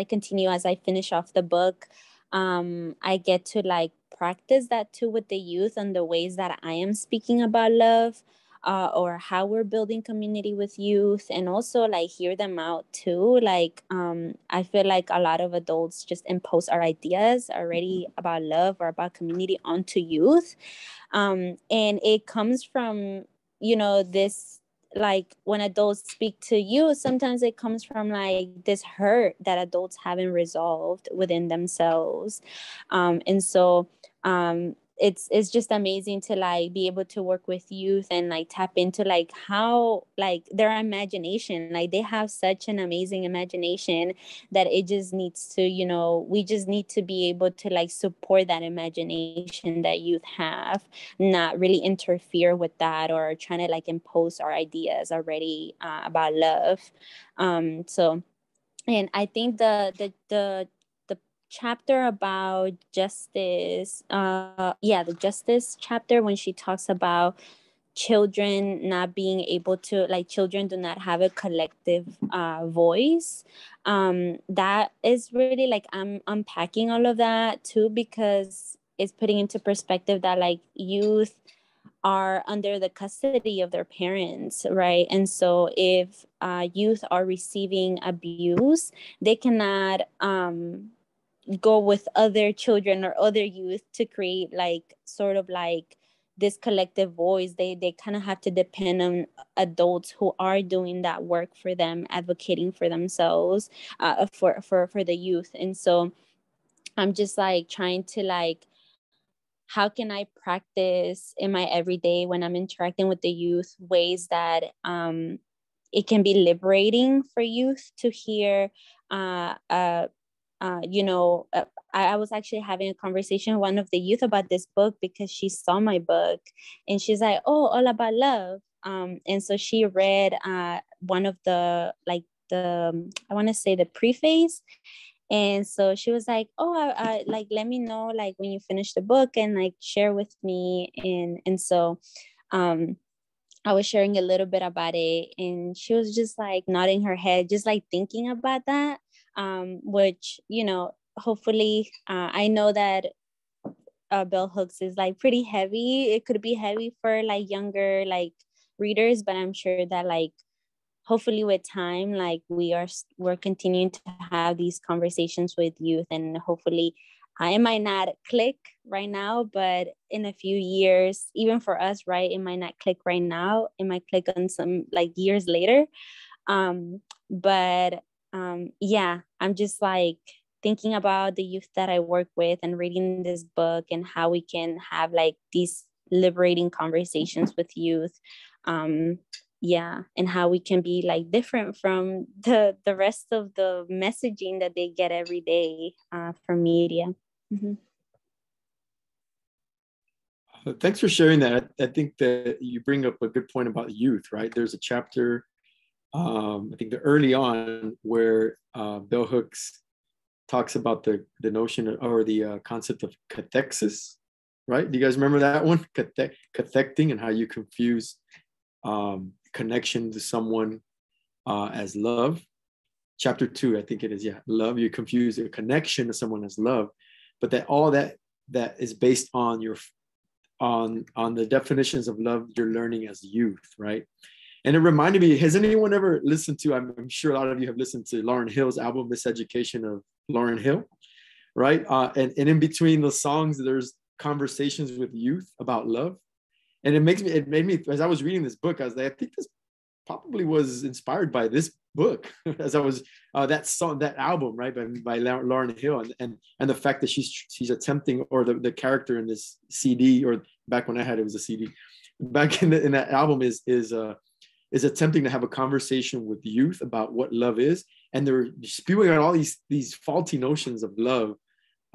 I finish off the book, I get to like practice that too with the youth, and the ways that I am speaking about love, or how we're building community with youth, and also like hear them out too. Like I feel like a lot of adults just impose our ideas already about love or about community onto youth, and it comes from, you know, this, like when adults speak to you, sometimes it comes from like this hurt that adults haven't resolved within themselves. And so it's just amazing to like be able to work with youth and like tap into like how like their imagination, like they have such an amazing imagination that it just needs to, you know, we just need to be able to like support that imagination that youth have, not really interfere with that or trying to like impose our ideas already about love. So and I think the chapter about justice, the justice chapter, when she talks about children not being able to, like children do not have a collective voice, that is really like I'm unpacking all of that too, because it's putting into perspective that like youth are under the custody of their parents, right? And so if youth are receiving abuse, they cannot go with other children or other youth to create like sort of like this collective voice. They kind of have to depend on adults who are doing that work for them, advocating for themselves, for the youth. And so I'm just like trying to like, how can I practice in my everyday when I'm interacting with the youth ways that it can be liberating for youth to hear you know, I was actually having a conversation with one of the youth about this book because she saw my book and she's like, oh, all about love. And so she read one of the, like the, I want to say the preface. And so she was like, oh, I like, let me know like when you finish the book and like share with me. And so I was sharing a little bit about it and she was just like nodding her head, just like thinking about that. Which, you know, hopefully I know that bell hooks is like pretty heavy. It could be heavy for like younger like readers, but I'm sure that like hopefully with time, like we're continuing to have these conversations with youth, and hopefully it might not click right now, but in a few years, even for us, right, it might not click right now, it might click on some like years later. But yeah, I'm just like thinking about the youth that I work with and reading this book and how we can have like these liberating conversations with youth. Yeah, and how we can be like different from the rest of the messaging that they get every day from media. Mm-hmm. Thanks for sharing that. I think that you bring up a good point about youth, right? There's a chapter, I think the early on, where Bell Hooks talks about the notion or the concept of cathexis, right? Do you guys remember that one? Cathecting, and how you confuse connection to someone as love. Chapter 2, I think it is, yeah, love. You confuse a connection to someone as love, but that all that is based on your on the definitions of love you're learning as youth, right? And it reminded me, has anyone ever listened to, I'm sure a lot of you have listened to Lauryn Hill's album, Miseducation of Lauryn Hill, right? And in between the songs, there's conversations with youth about love. And it made me, as I was reading this book, I was like, I think this probably was inspired by this book as I was, that song, that album, right, by Lauryn Hill. And the fact that she's attempting, or the character in this CD, or back when I had it was a CD, back in that album is attempting to have a conversation with youth about what love is. And they're spewing out all these faulty notions of love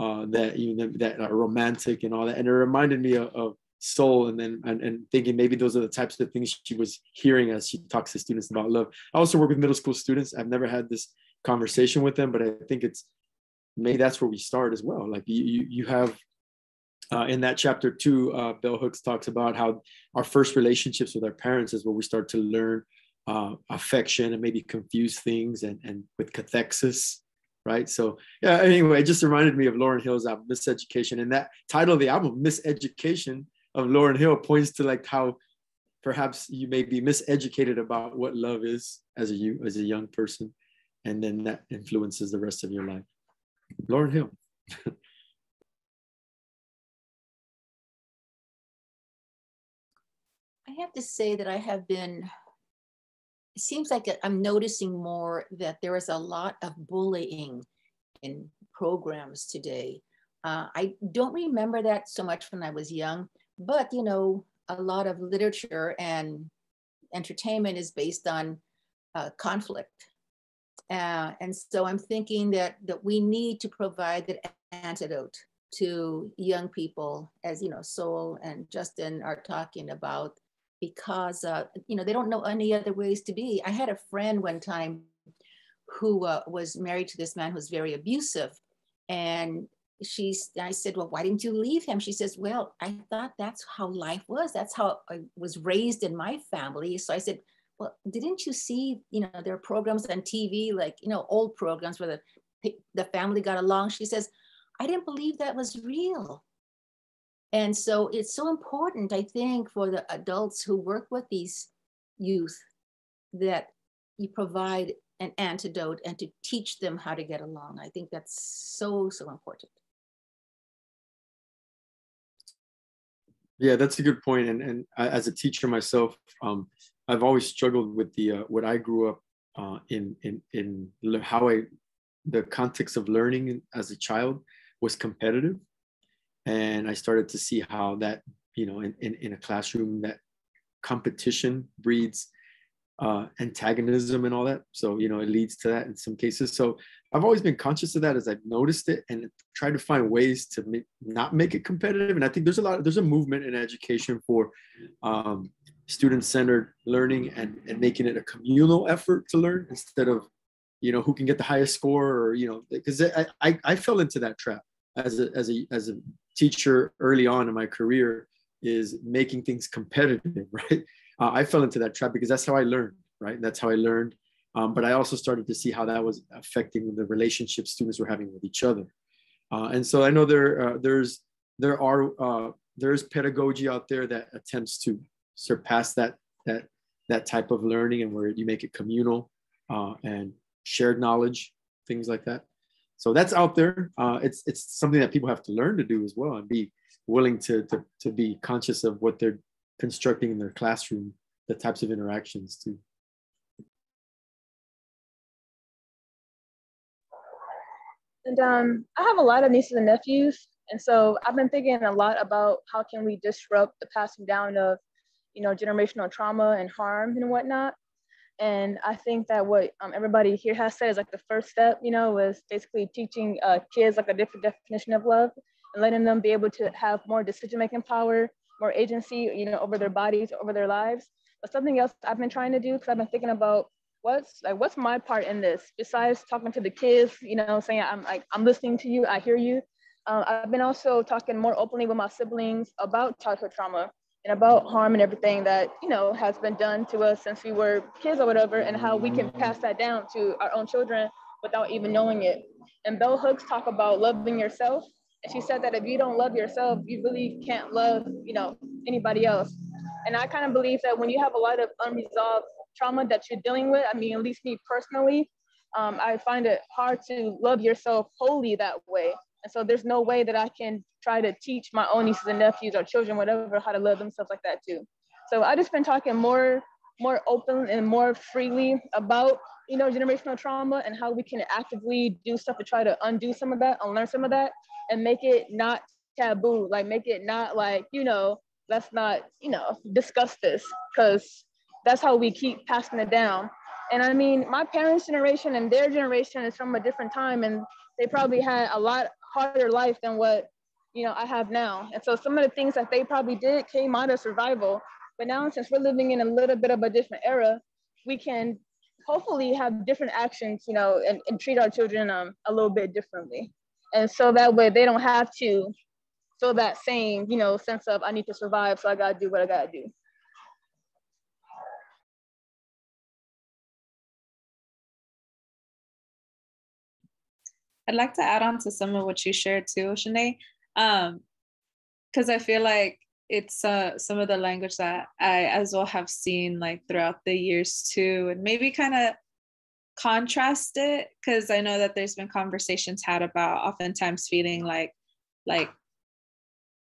that are romantic and all that. And it reminded me of Soul, and thinking maybe those are the types of things she was hearing as she talks to students about love. I also work with middle school students. I've never had this conversation with them, but I think maybe that's where we start as well. Like you have in that chapter 2, Bell Hooks talks about how our first relationships with our parents is where we start to learn affection and maybe confuse things, and with cathexis, right? So yeah, anyway, it just reminded me of Lauryn Hill's album, Miseducation, and that title of the album, Miseducation of Lauryn Hill, points to like how perhaps you may be miseducated about what love is as a young person, and then that influences the rest of your life. Lauren Hill. I have to say that I have been, it seems like I'm noticing more that there is a lot of bullying in programs today. I don't remember that so much when I was young, but you know, a lot of literature and entertainment is based on conflict. And so I'm thinking that we need to provide that antidote to young people, as you know, Sol and Justin are talking about, because you know, they don't know any other ways to be. I had a friend one time who was married to this man who was very abusive, and I said, well, why didn't you leave him? She says, well, I thought that's how life was. That's how I was raised in my family. So I said, well, didn't you see, you know, there are programs on TV, like, you know, old programs where the family got along. She says, I didn't believe that was real. And so it's so important, I think, for the adults who work with these youth that you provide an antidote and to teach them how to get along. I think that's so, so important. Yeah, that's a good point. And as a teacher myself, I've always struggled with the what I grew up in how the context of learning as a child was competitive, and I started to see how that, you know, in a classroom, that competition breeds antagonism and all that. So, you know, it leads to that in some cases. So I've always been conscious of that as I've noticed it, and tried to find ways to not make it competitive. And I think there's a movement in education for student-centered learning and making it a communal effort to learn, instead of, you know, who can get the highest score, or, you know, because I fell into that trap as a teacher early on in my career, is making things competitive, right? I fell into that trap because that's how I learned, right? That's how I learned. But I also started to see how that was affecting the relationships students were having with each other. And so I know there's pedagogy out there that attempts to surpass that type of learning, and where you make it communal and shared knowledge, things like that. So that's out there. It's something that people have to learn to do as well, and be willing to be conscious of what they're constructing in their classroom, the types of interactions too. And I have a lot of nieces and nephews, and so I've been thinking a lot about how can we disrupt the passing down of, you know, generational trauma and harm and whatnot. And I think that what everybody here has said is like the first step, you know, was basically teaching kids like a different definition of love, and letting them be able to have more decision-making power, more agency, you know, over their bodies, over their lives. But something else I've been trying to do, because I've been thinking about what's my part in this, besides talking to the kids, you know, saying I'm listening to you, I hear you. I've been also talking more openly with my siblings about childhood trauma and about harm and everything that, you know, has been done to us since we were kids or whatever, and how we can pass that down to our own children without even knowing it. And Bell Hooks talk about loving yourself. And she said that if you don't love yourself, you really can't love, you know, anybody else. And I kind of believe that when you have a lot of unresolved trauma that you're dealing with, I mean, at least me personally, I find it hard to love yourself wholly that way. And so there's no way that I can try to teach my own nieces and nephews or children, whatever, how to love themselves like that too. So I just been talking more open and more freely about, you know, generational trauma and how we can actively do stuff to try to undo some of that, unlearn some of that, and make it not taboo. Like, make it not like, you know, let's not, you know, discuss this, because that's how we keep passing it down. And I mean, my parents' generation and their generation is from a different time, and they probably had a lot harder life than what, you know, I have now. And so some of the things that they probably did came out of survival. But now, since we're living in a little bit of a different era, we can hopefully have different actions, you know, and treat our children a little bit differently. And so that way they don't have to feel that same, you know, sense of I need to survive, so I gotta do what I gotta do. I'd like to add on to some of what you shared too, Shanae, because I feel like it's some of the language that I as well have seen like throughout the years too, and maybe kind of contrast it, because I know that there's been conversations had about oftentimes feeling like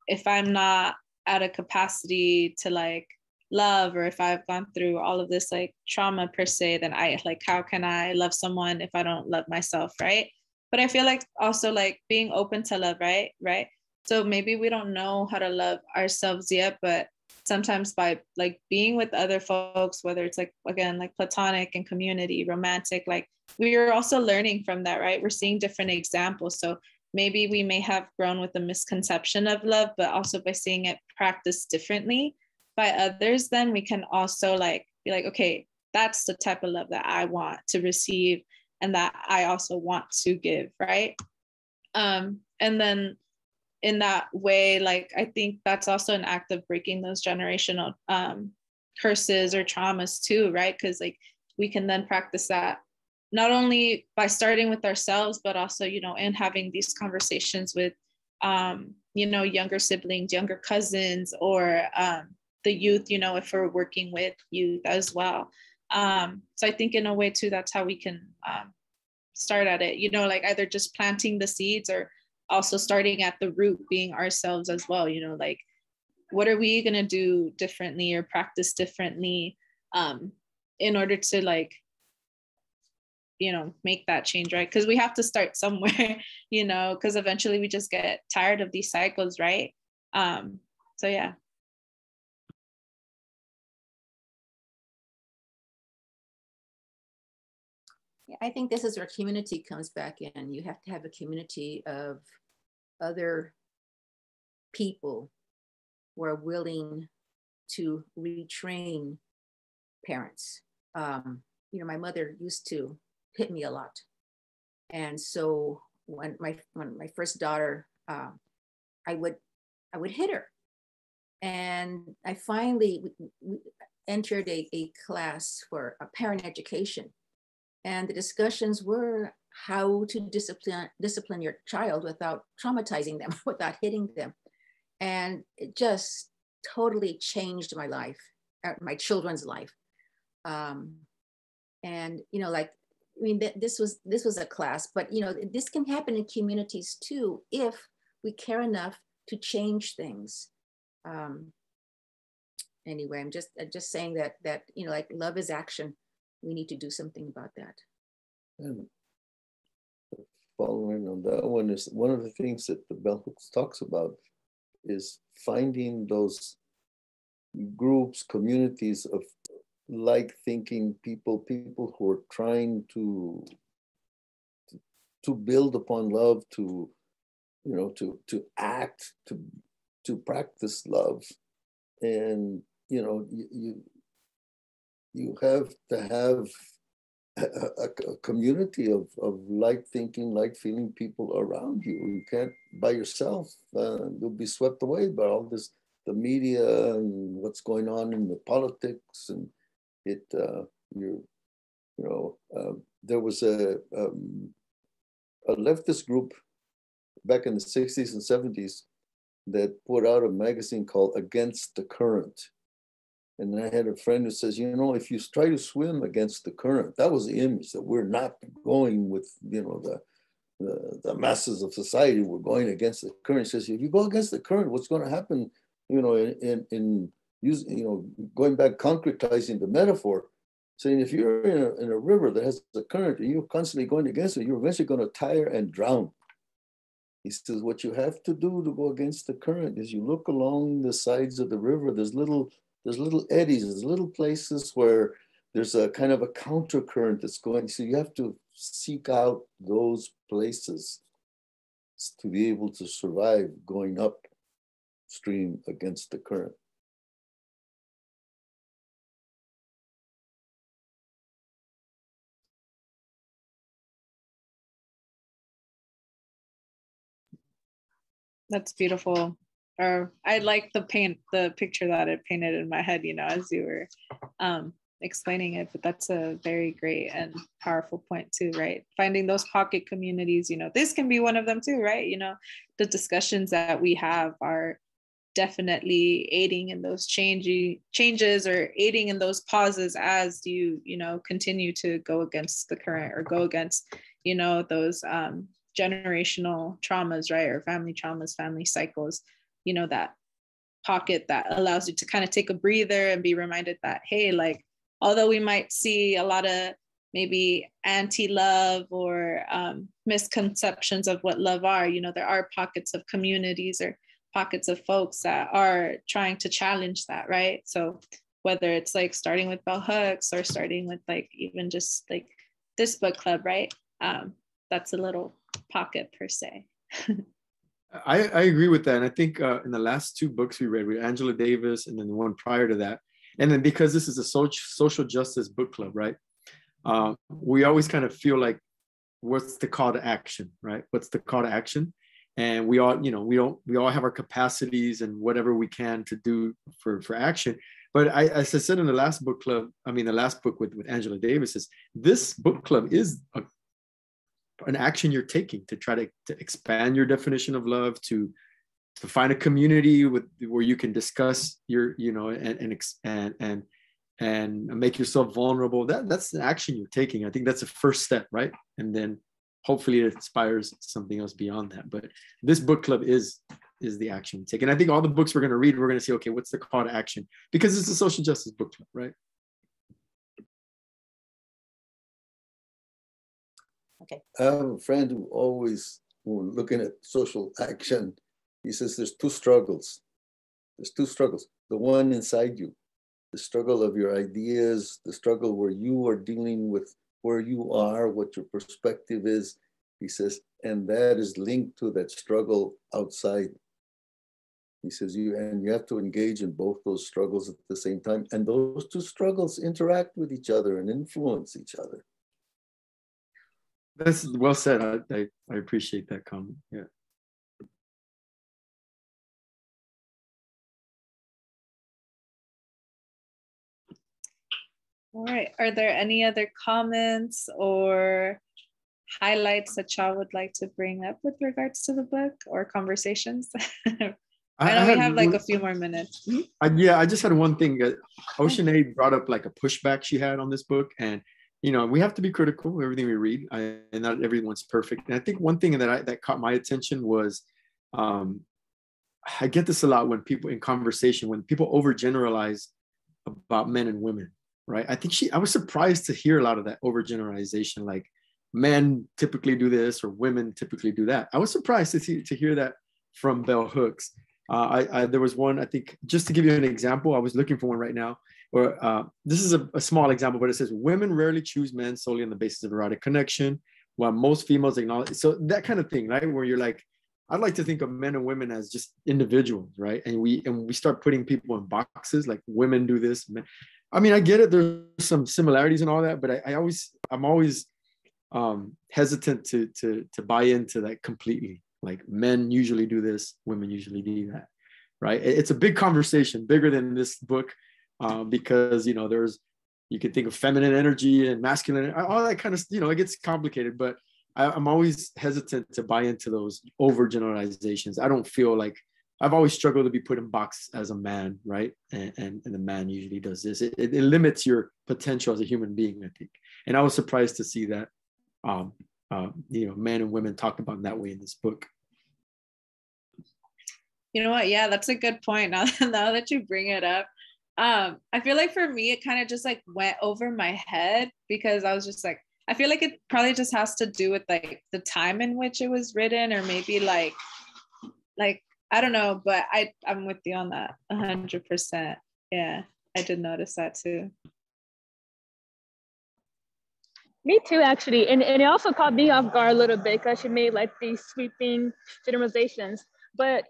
if I'm not at a capacity to like love, or if I've gone through all of this like trauma per se, then I like, how can I love someone if I don't love myself, right? But I feel like also like being open to love, right? So maybe we don't know how to love ourselves yet, but sometimes by like being with other folks, whether it's like, again, like platonic and community, romantic, like we are also learning from that, right? We're seeing different examples. So maybe we may have grown with a misconception of love, but also by seeing it practiced differently by others, then we can also like be like, okay, that's the type of love that I want to receive and that I also want to give, right? And then in that way, like I think that's also an act of breaking those generational curses or traumas too, right? Because like we can then practice that not only by starting with ourselves, but also, you know, and having these conversations with, you know, younger siblings, younger cousins, or the youth, you know, if we're working with youth as well. So I think in a way too, that's how we can start at it, you know, like either just planting the seeds or also starting at the root, being ourselves as well, you know, like what are we going to do differently or practice differently in order to like, you know, make that change, right? Because we have to start somewhere, you know, because eventually we just get tired of these cycles, right? So yeah. I think this is where community comes back in. You have to have a community of other people who are willing to retrain parents. You know, my mother used to hit me a lot. And so when my first daughter, I would hit her. And I finally entered a class for a parent education. And the discussions were how to discipline your child without traumatizing them, without hitting them. And it just totally changed my life, my children's life. And, you know, like, I mean, this was a class, but, you know, this can happen in communities too, if we care enough to change things. Anyway, I'm just saying that, you know, like love is action. We need to do something about that. And following on that one is one of the things that the bell hooks talks about is finding those groups, communities of like thinking people who are trying to build upon love, to, you know, to act, to practice love. And, you know, you have to have a community of like thinking, like feeling people around you. You can't by yourself. You'll be swept away by all this, the media and what's going on in the politics, and it there was a leftist group back in the 60s and 70s that put out a magazine called Against the Current. And I had a friend who says, you know, if you try to swim against the current, that was the image, that we're not going with, you know, the masses of society, we're going against the current. He says, if you go against the current, what's going to happen, you know, in using, you know, going back, concretizing the metaphor, saying if you're in a river that has a current and you're constantly going against it, you're eventually going to tire and drown. He says, what you have to do to go against the current is you look along the sides of the river, there's little eddies, there's little places where there's a kind of a counter current that's going. So you have to seek out those places to be able to survive going upstream against the current. That's beautiful. Or I like the picture that it painted in my head, you know, as you were explaining it, but that's a very great and powerful point too, right? Finding those pocket communities, you know, this can be one of them too, right? You know, the discussions that we have are definitely aiding in those changes or aiding in those pauses as you continue to go against the current or go against those generational traumas, right, or family traumas, family cycles, that pocket that allows you to kind of take a breather and be reminded that, hey, like, although we might see a lot of maybe anti-love or misconceptions of what love are, there are pockets of communities or pockets of folks that are trying to challenge that, right? So whether it's like starting with bell hooks or starting with like even just like this book club, right? That's a little pocket per se. I agree with that. And I think in the last two books we read Angela Davis and then the one prior to that, and then because this is a social justice book club, right? We always kind of feel like, what's the call to action, right? What's the call to action? And we all, we all have our capacities and whatever we can to do for action. But as I said in the last book club, the last book with Angela Davis, is this book club is an action you're taking to try to expand your definition of love, to find a community where you can discuss your, and make yourself vulnerable. That's the action you're taking. I think that's the first step, right? And then hopefully it inspires something else beyond that. But this book club is the action we take. And I think all the books we're going to read, we're going to say, okay, what's the call to action? Because it's a social justice book club, right? Okay. I have a friend who always, when looking at social action, he says there's two struggles. There's two struggles. The one inside you, the struggle of your ideas, the struggle where you are dealing with where you are, what your perspective is. He says, and that is linked to that struggle outside. He says, you have to engage in both those struggles at the same time. And those two struggles interact with each other and influence each other. That's well said. I appreciate that comment. Yeah. All right. Are there any other comments or highlights that y'all would like to bring up with regards to the book or conversations? I know we have like a few more minutes. I just had one thing. Oceanaid brought up like a pushback she had on this book, and we have to be critical of everything we read, and not everyone's perfect. And I think one thing that caught my attention was, I get this a lot when people in conversation, when people overgeneralize about men and women, right? I was surprised to hear a lot of that overgeneralization, like men typically do this or women typically do that. I was surprised to hear that from bell hooks. There was one, I think, just to give you an example, I was looking for one right now, or this is a small example, but it says, women rarely choose men solely on the basis of erotic connection, while most females acknowledge. So that kind of thing, right? Where you're like, I'd like to think of men and women as just individuals, right? And we start putting people in boxes, like women do this. Men. I mean, I get it. There's some similarities and all that, but I'm always hesitant to buy into that completely. Like men usually do this, women usually do that, right? It's a big conversation, bigger than this book, because you can think of feminine energy and masculine, all that kind of, it gets complicated. But I'm always hesitant to buy into those overgeneralizations. I don't feel like, I've always struggled to be put in box as a man, right? And the man usually does this. It limits your potential as a human being, I think. And I was surprised to see that, men and women talked about in that way in this book. You know what? Yeah, that's a good point. Now that you bring it up, I feel like for me, it kind of just like went over my head, because I was just like, I feel like it probably just has to do with like the time in which it was written, or maybe like I don't know, but I'm with you on that 100%. Yeah, I did notice that too. Me too, actually. And it also caught me off guard a little bit, because she made like these sweeping generalizations. But,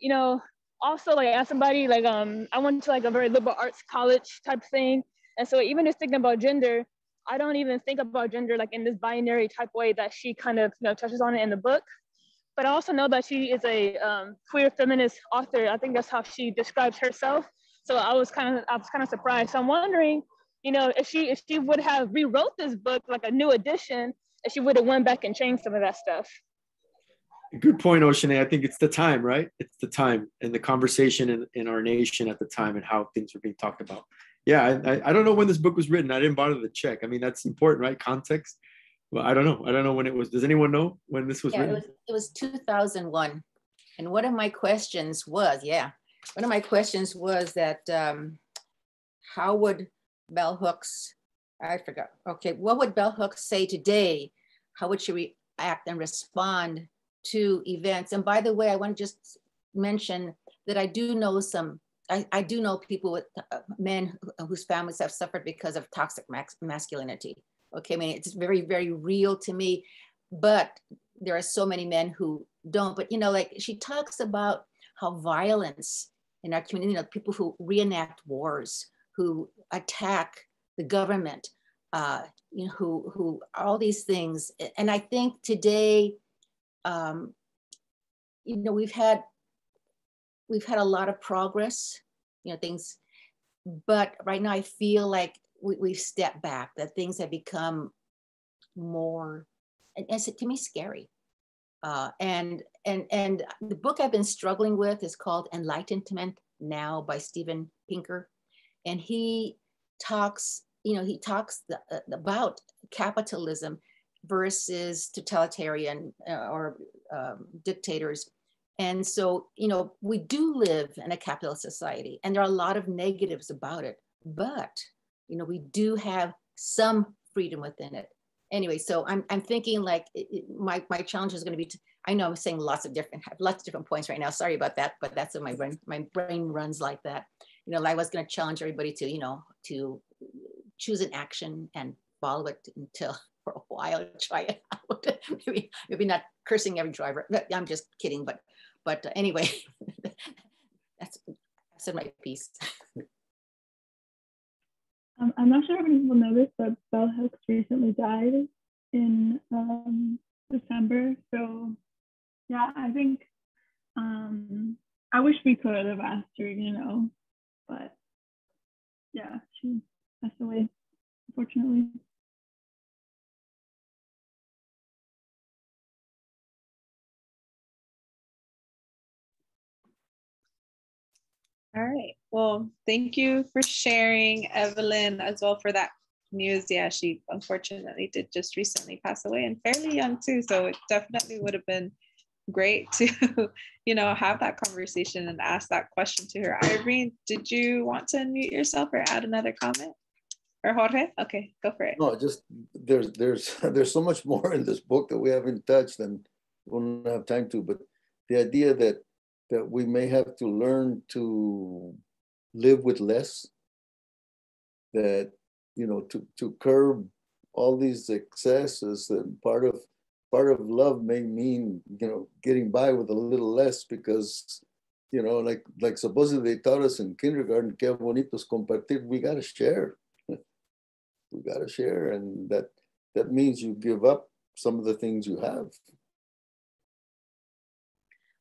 also like as somebody, like I went to like a very liberal arts college type thing. And so even just thinking about gender, I don't even think about gender like in this binary type way that she kind of touches on it in the book. But I also know that she is a queer feminist author. I think that's how she describes herself. So I was kind of surprised. So I'm wondering, if she would have rewrote this book like a new edition, if she would have went back and changed some of that stuff. Good point, Oceane. I think it's the time, right? It's the time and the conversation in our nation at the time and how things were being talked about. Yeah, I don't know when this book was written. I didn't bother to check. I mean, that's important, right? Context. Well, I don't know. I don't know when it was. Does anyone know when this was written? It was 2001. And one of my questions was that how would Bell Hooks, I forgot. Okay, what would Bell Hooks say today? How would she react and respond to events? And by the way, I want to just mention that I do know I do know people with men whose families have suffered because of toxic masculinity. Okay, I mean, it's very, very real to me, but there are so many men who don't. But, you know, like she talks about how violence in our community, you know, people who reenact wars, who attack the government, you know, who all these things. And I think today, you know, we've had a lot of progress, you know, things, but right now I feel like we've stepped back, that things have become more, and to me, scary. And the book I've been struggling with is called Enlightenment Now by Steven Pinker. And he talks, you know, about capitalism versus totalitarian or dictators. And so, you know, we do live in a capitalist society and there are a lot of negatives about it, but, you know, we do have some freedom within it. Anyway, so I'm thinking like my challenge is going to be, I know I'm saying lots of different points right now. Sorry about that, but that's what my brain runs like that. You know, I was going to challenge everybody to, you know, to choose an action and follow it until for a while, try it out. maybe not cursing every driver. I'm just kidding, but anyway, I said my piece. I'm not sure how many people know this, but Bell Hooks recently died in December. So yeah, I think I wish we could have asked her, you know, but yeah, she passed away, unfortunately. All right. Well, thank you for sharing, Evelyn, as well for that news. Yeah, she unfortunately did just recently pass away and fairly young too. So it definitely would have been great to, you know, have that conversation and ask that question to her. Irene, did you want to unmute yourself or add another comment? Or Jorge? Okay, go for it. No, just there's so much more in this book that we haven't touched and won't have time to, but the idea that we may have to learn to live with less, that, you know, to curb all these excesses, and part of love may mean, you know, getting by with a little less, because, you know, like supposedly they taught us in kindergarten, que bonito es compartir, we got to share. We got to share, and that means you give up some of the things you have.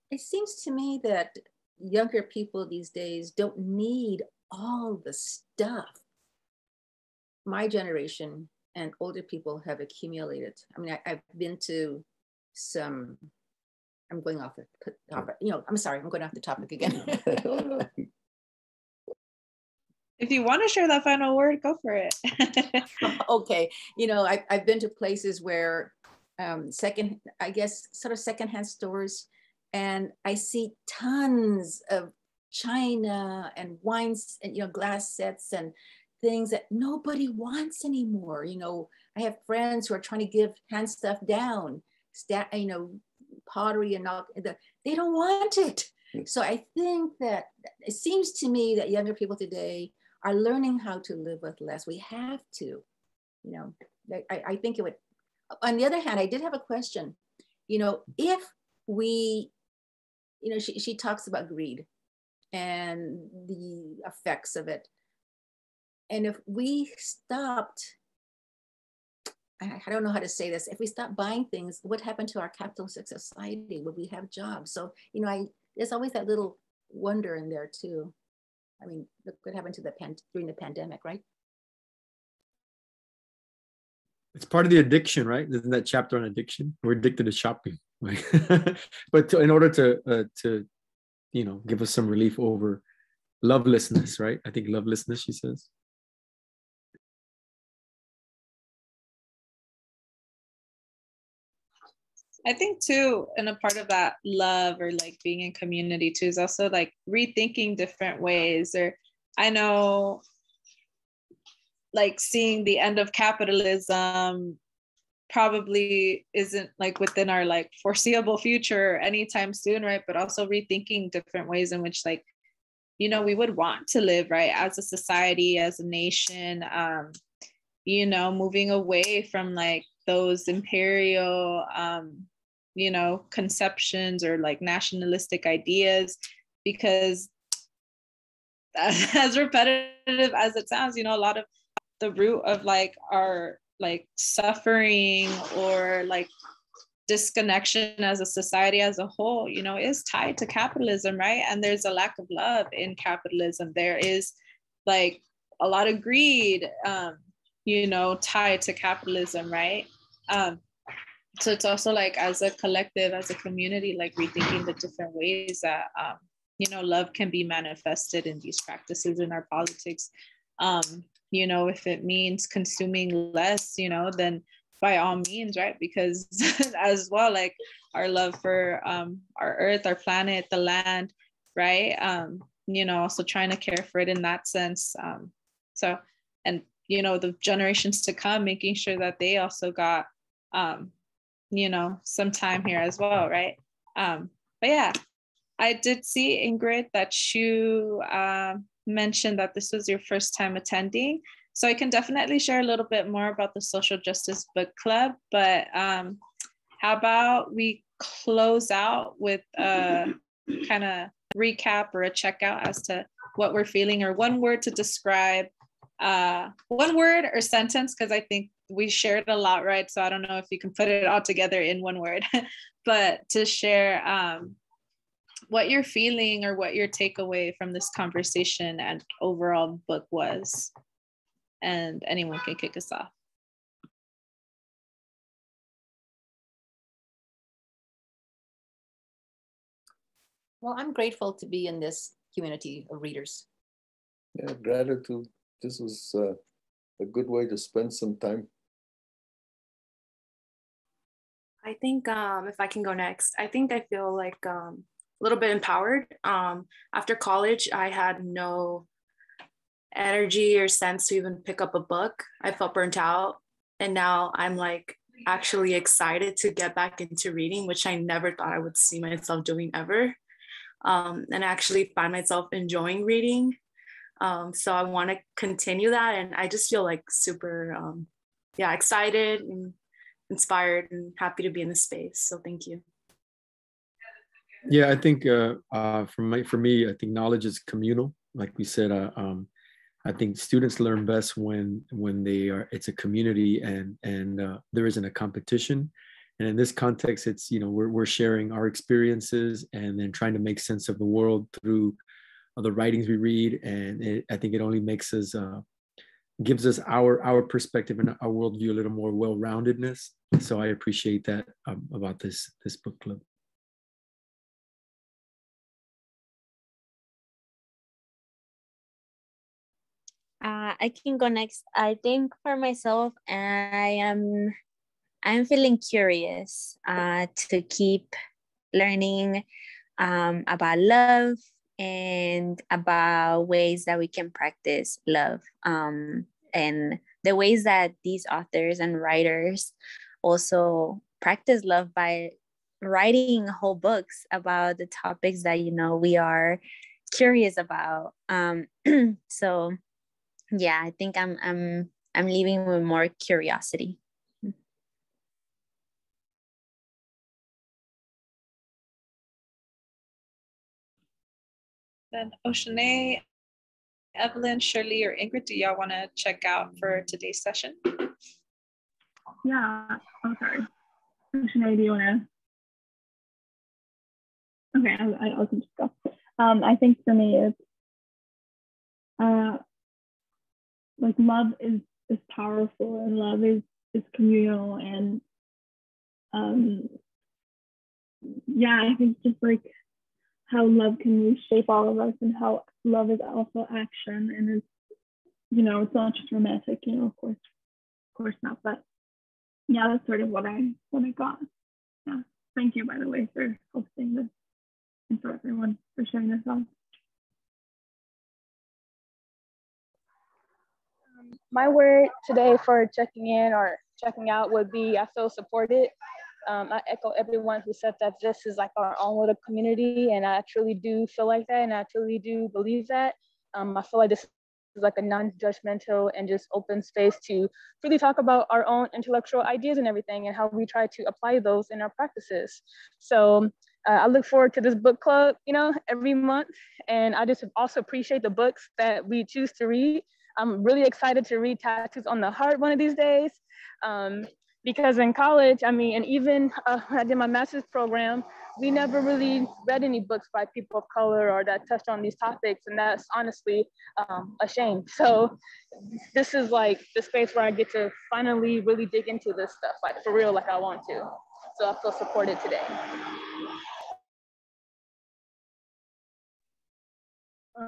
It seems to me that younger people these days don't need all the stuff my generation and older people have accumulated. I mean, I've been to some, I'm going off the topic, you know, I'm sorry, I'm going off the topic again. If you want to share that final word, go for it. Okay, you know, I've been to places where secondhand stores, and I see tons of china and wines and, you know, glass sets and things that nobody wants anymore. You know, I have friends who are trying to give hand stuff down, you know, pottery and all, they don't want it. So I think that it seems to me that younger people today are learning how to live with less. We have to, you know, I think it would, on the other hand, I did have a question, you know, if we, you know, she talks about greed and the effects of it. And if we stopped, I don't know how to say this, if we stopped buying things, what happened to our capitalistic society? Would we have jobs? So, you know, there's always that little wonder in there too. I mean, look what happened to during the pandemic, right? It's part of the addiction, right? Isn't that chapter on addiction? We're addicted to shopping. But in order to give us some relief over lovelessness, right? I think lovelessness, she says. I think too, and a part of that love or like being in community too is also like rethinking different ways. Or I know like seeing the end of capitalism probably isn't like within our like foreseeable future anytime soon, right? But also rethinking different ways in which like, we would want to live, right, as a society, as a nation, moving away from like those imperial conceptions or like nationalistic ideas, because as repetitive as it sounds, a lot of the root of like our like suffering or like disconnection as a society as a whole, is tied to capitalism, right? And there's a lack of love in capitalism. There is like a lot of greed, tied to capitalism, right? So it's also like as a collective, as a community, like rethinking the different ways that, love can be manifested in these practices in our politics. If it means consuming less, then by all means, right? Because as well, like our love for our earth, our planet, the land, right? Also trying to care for it in that sense. And the generations to come, making sure that they also got, some time here as well, right? But yeah, I did see, Ingrid, that you mentioned that this was your first time attending. So I can definitely share a little bit more about the Social Justice Book Club, but how about we close out with a kind of recap or a checkout as to what we're feeling, or one word to describe, one word or sentence, because I think we shared a lot, right? So I don't know if you can put it all together in one word, but to share what you're feeling or what your takeaway from this conversation and overall book was. And anyone can kick us off. Well, I'm grateful to be in this community of readers. Yeah, gratitude. This was a good way to spend some time. I think if I can go next, I think I feel like a little bit empowered. After college, I had no energy or sense to even pick up a book. I felt burnt out. And now I'm like actually excited to get back into reading, which I never thought I would see myself doing ever. And actually find myself enjoying reading. So I want to continue that. And I just feel like super, excited and inspired and happy to be in the space. So thank you. Yeah, I think for me, I think knowledge is communal. Like we said, I think students learn best when it's a community and there isn't a competition. And in this context, it's, we're sharing our experiences and then trying to make sense of the world through the writings we read. And I think it only makes us, gives us our perspective and our worldview a little more well-roundedness. So I appreciate that about this book club. I can go next. I think for myself, I'm feeling curious to keep learning about love and about ways that we can practice love, and the ways that these authors and writers also practice love by writing whole books about the topics that we are curious about. So yeah, I think I'm leaving with more curiosity. Then Oceanae, Evelyn, Shirley, or Ingrid, do y'all want to check out for today's session? Yeah, I'm sorry. Oceanae, do you want to? Okay, I'll just go. I think for me, it's like love is powerful, and love is communal, and yeah, I think just like how love can reshape all of us, and how love is also action, and it's, you know, it's not just romantic, you know, of course not, but yeah, that's sort of what I got. Yeah, thank you, by the way, for hosting this, and for everyone for sharing this on. My word today for checking in or checking out would be, I feel supported. I echo everyone who said that this is like our own little community, and I truly do feel like that, and I truly do believe that. I feel like this is like a non-judgmental and just open space to really talk about our own intellectual ideas and everything, and how we try to apply those in our practices. So I look forward to this book club, you know, every month, and I just also appreciate the books that we choose to read. I'm really excited to read Tattoos on the Heart one of these days. Because in college, I mean, and even when I did my master's program, we never really read any books by people of color or that touched on these topics. And that's honestly a shame. So this is like the space where I get to finally really dig into this stuff, like for real, like I want to. So I feel supported today.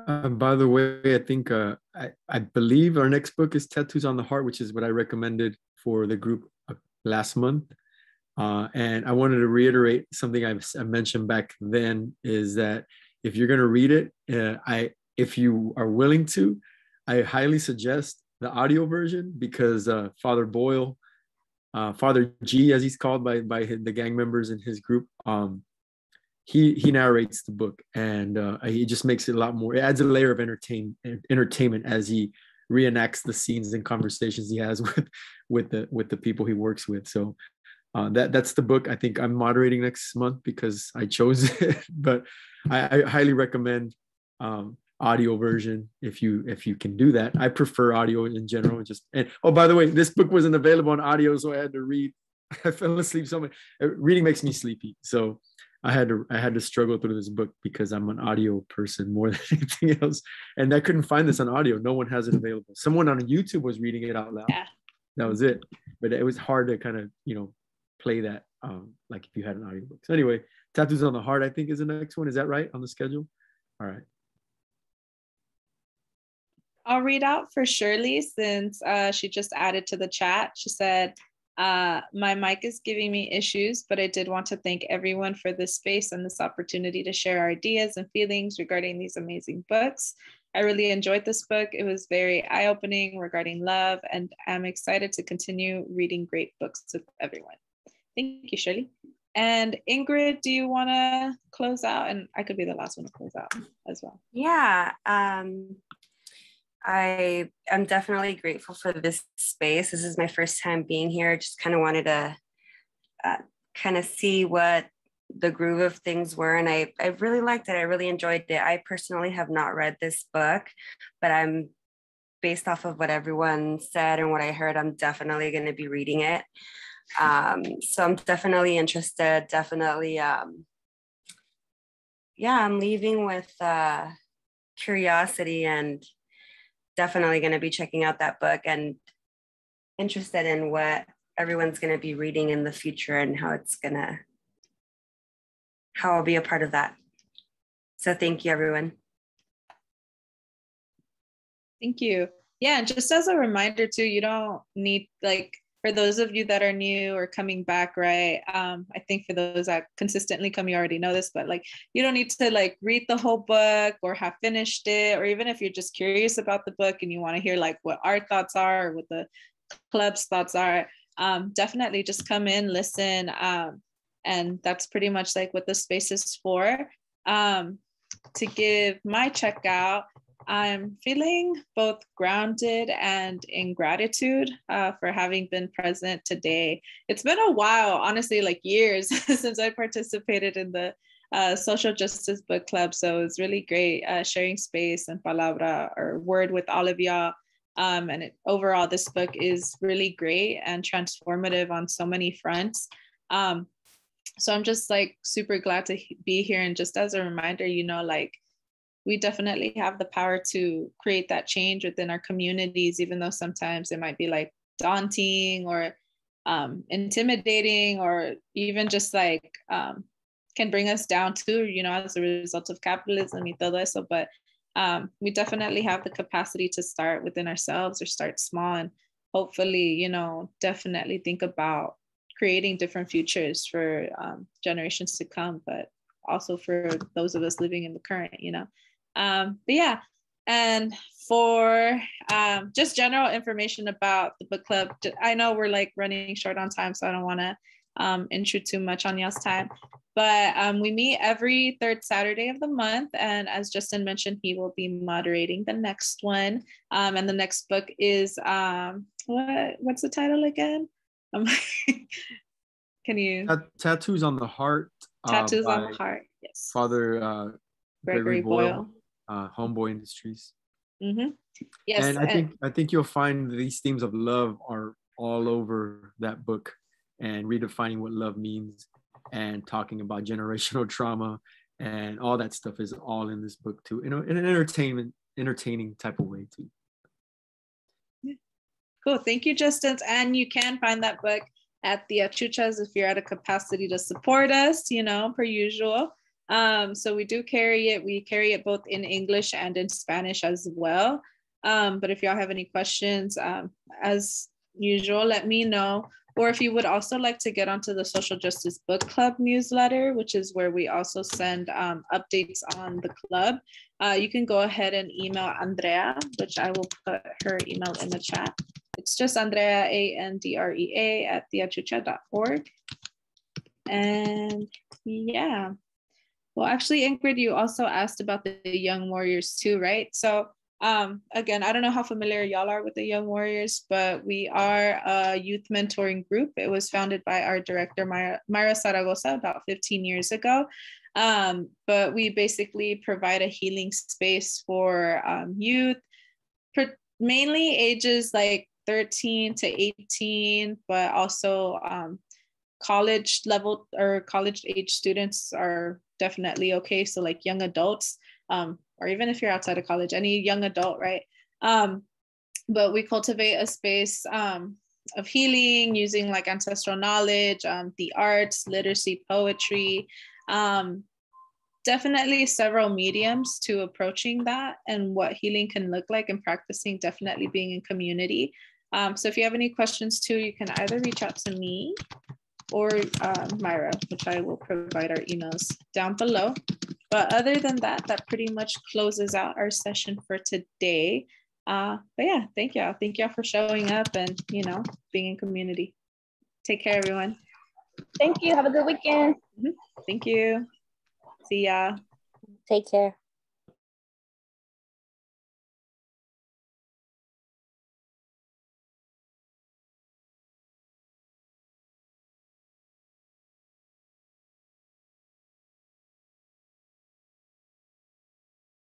By the way, I think I believe our next book is Tattoos on the Heart, which is what I recommended for the group last month. And I wanted to reiterate something I mentioned back then, is that if you're going to read it, if you are willing to, I highly suggest the audio version, because Father Boyle, Father G, as he's called by the gang members in his group, he narrates the book, and he just makes it a lot more. It adds a layer of entertainment as he reenacts the scenes and conversations he has with the people he works with. So that's the book I think I'm moderating next month because I chose it. But I highly recommend audio version if you can do that. I prefer audio in general. And oh, by the way, this book wasn't available on audio, so I had to read. I fell asleep so much. Reading makes me sleepy, so I had to struggle through this book because I'm an audio person more than anything else. And I couldn't find this on audio. No one has it available. Someone on YouTube was reading it out loud. Yeah. That was it. But it was hard to kind of, play that like if you had an audiobook. So anyway, Tattoos on the Heart, I think, is the next one. Is that right on the schedule? All right. I'll read out for Shirley since she just added to the chat. She said, my mic is giving me issues, but I did want to thank everyone for this space and this opportunity to share our ideas and feelings regarding these amazing books. I really enjoyed this book. It was very eye-opening regarding love, and I'm excited to continue reading great books with everyone. Thank you, Shirley. And Ingrid, do you want to close out? And I could be the last one to close out as well. Yeah. I am definitely grateful for this space. This is my first time being here. Just kind of wanted to kind of see what the groove of things were. And I really liked it. I really enjoyed it. I personally have not read this book, but I'm based off of what everyone said and what I heard, I'm definitely going to be reading it. So I'm definitely interested. Definitely, I'm leaving with curiosity, and definitely going to be checking out that book and interested in what everyone's going to be reading in the future and how I'll be a part of that. So thank you, everyone. Thank you. Yeah, and just as a reminder too, you don't need, like, for those of you that are new or coming back, right? I think for those that consistently come, you already know this, but like, you don't need to like read the whole book or have finished it, or even if you're just curious about the book and you want to hear like what our thoughts are or what the club's thoughts are, definitely just come in, listen. And that's pretty much like what the space is for. To give my checkout, I'm feeling both grounded and in gratitude for having been present today. It's been a while, honestly, like years since I participated in the Social Justice Book Club. So it's really great sharing space and palabra or word with all of y'all. Overall, this book is really great and transformative on so many fronts. So I'm just like super glad to be here. And just as a reminder, like, we definitely have the power to create that change within our communities, even though sometimes it might be like daunting or intimidating, or even just like can bring us down to, you know, as a result of capitalism y todo eso. But we definitely have the capacity to start within ourselves or start small, and hopefully, you know, definitely think about creating different futures for generations to come, but also for those of us living in the current, you know. But yeah, and for just general information about the book club, I know we're like running short on time, so I don't want to intrude too much on y'all's time, but we meet every third Saturday of the month, and as Justin mentioned, he will be moderating the next one, and the next book is what's the title again? Can you? Tattoos on the Heart. Tattoos on the Heart. Yes. Father Gregory Boyle, Homeboy Industries. Mm-hmm. Yes. And I think you'll find these themes of love are all over that book, and redefining what love means, and talking about generational trauma, and all that stuff is all in this book too, in an entertaining type of way too. Cool. Thank you, Justin. And you can find that book at the Achuchas if you're at a capacity to support us, you know, per usual. So we do carry it. We carry it both in English and in Spanish as well. But if y'all have any questions, as usual, let me know. Or if you would also like to get onto the Social Justice Book Club newsletter, which is where we also send updates on the club, you can go ahead and email Andrea, which I will put her email in the chat. It's just Andrea, ANDREA @theachucha.org. And yeah. Well, actually, Ingrid, you also asked about the Young Warriors too, right? So again, I don't know how familiar y'all are with the Young Warriors, but we are a youth mentoring group. It was founded by our director, Myra Zaragoza, about 15 years ago. But we basically provide a healing space for youth, mainly ages like 13 to 18, but also college level or college age students are definitely okay. So like young adults, or even if you're outside of college, any young adult, right? But we cultivate a space of healing using like ancestral knowledge, the arts, literacy, poetry, definitely several mediums to approaching that and what healing can look like, and practicing definitely being in community. So if you have any questions too, you can either reach out to me or Myra, which I will provide our emails down below. But other than that, that pretty much closes out our session for today. But yeah, thank y'all. Thank y'all for showing up and, you know, being in community. Take care, everyone. Thank you. Have a good weekend. Thank you. See ya. Take care.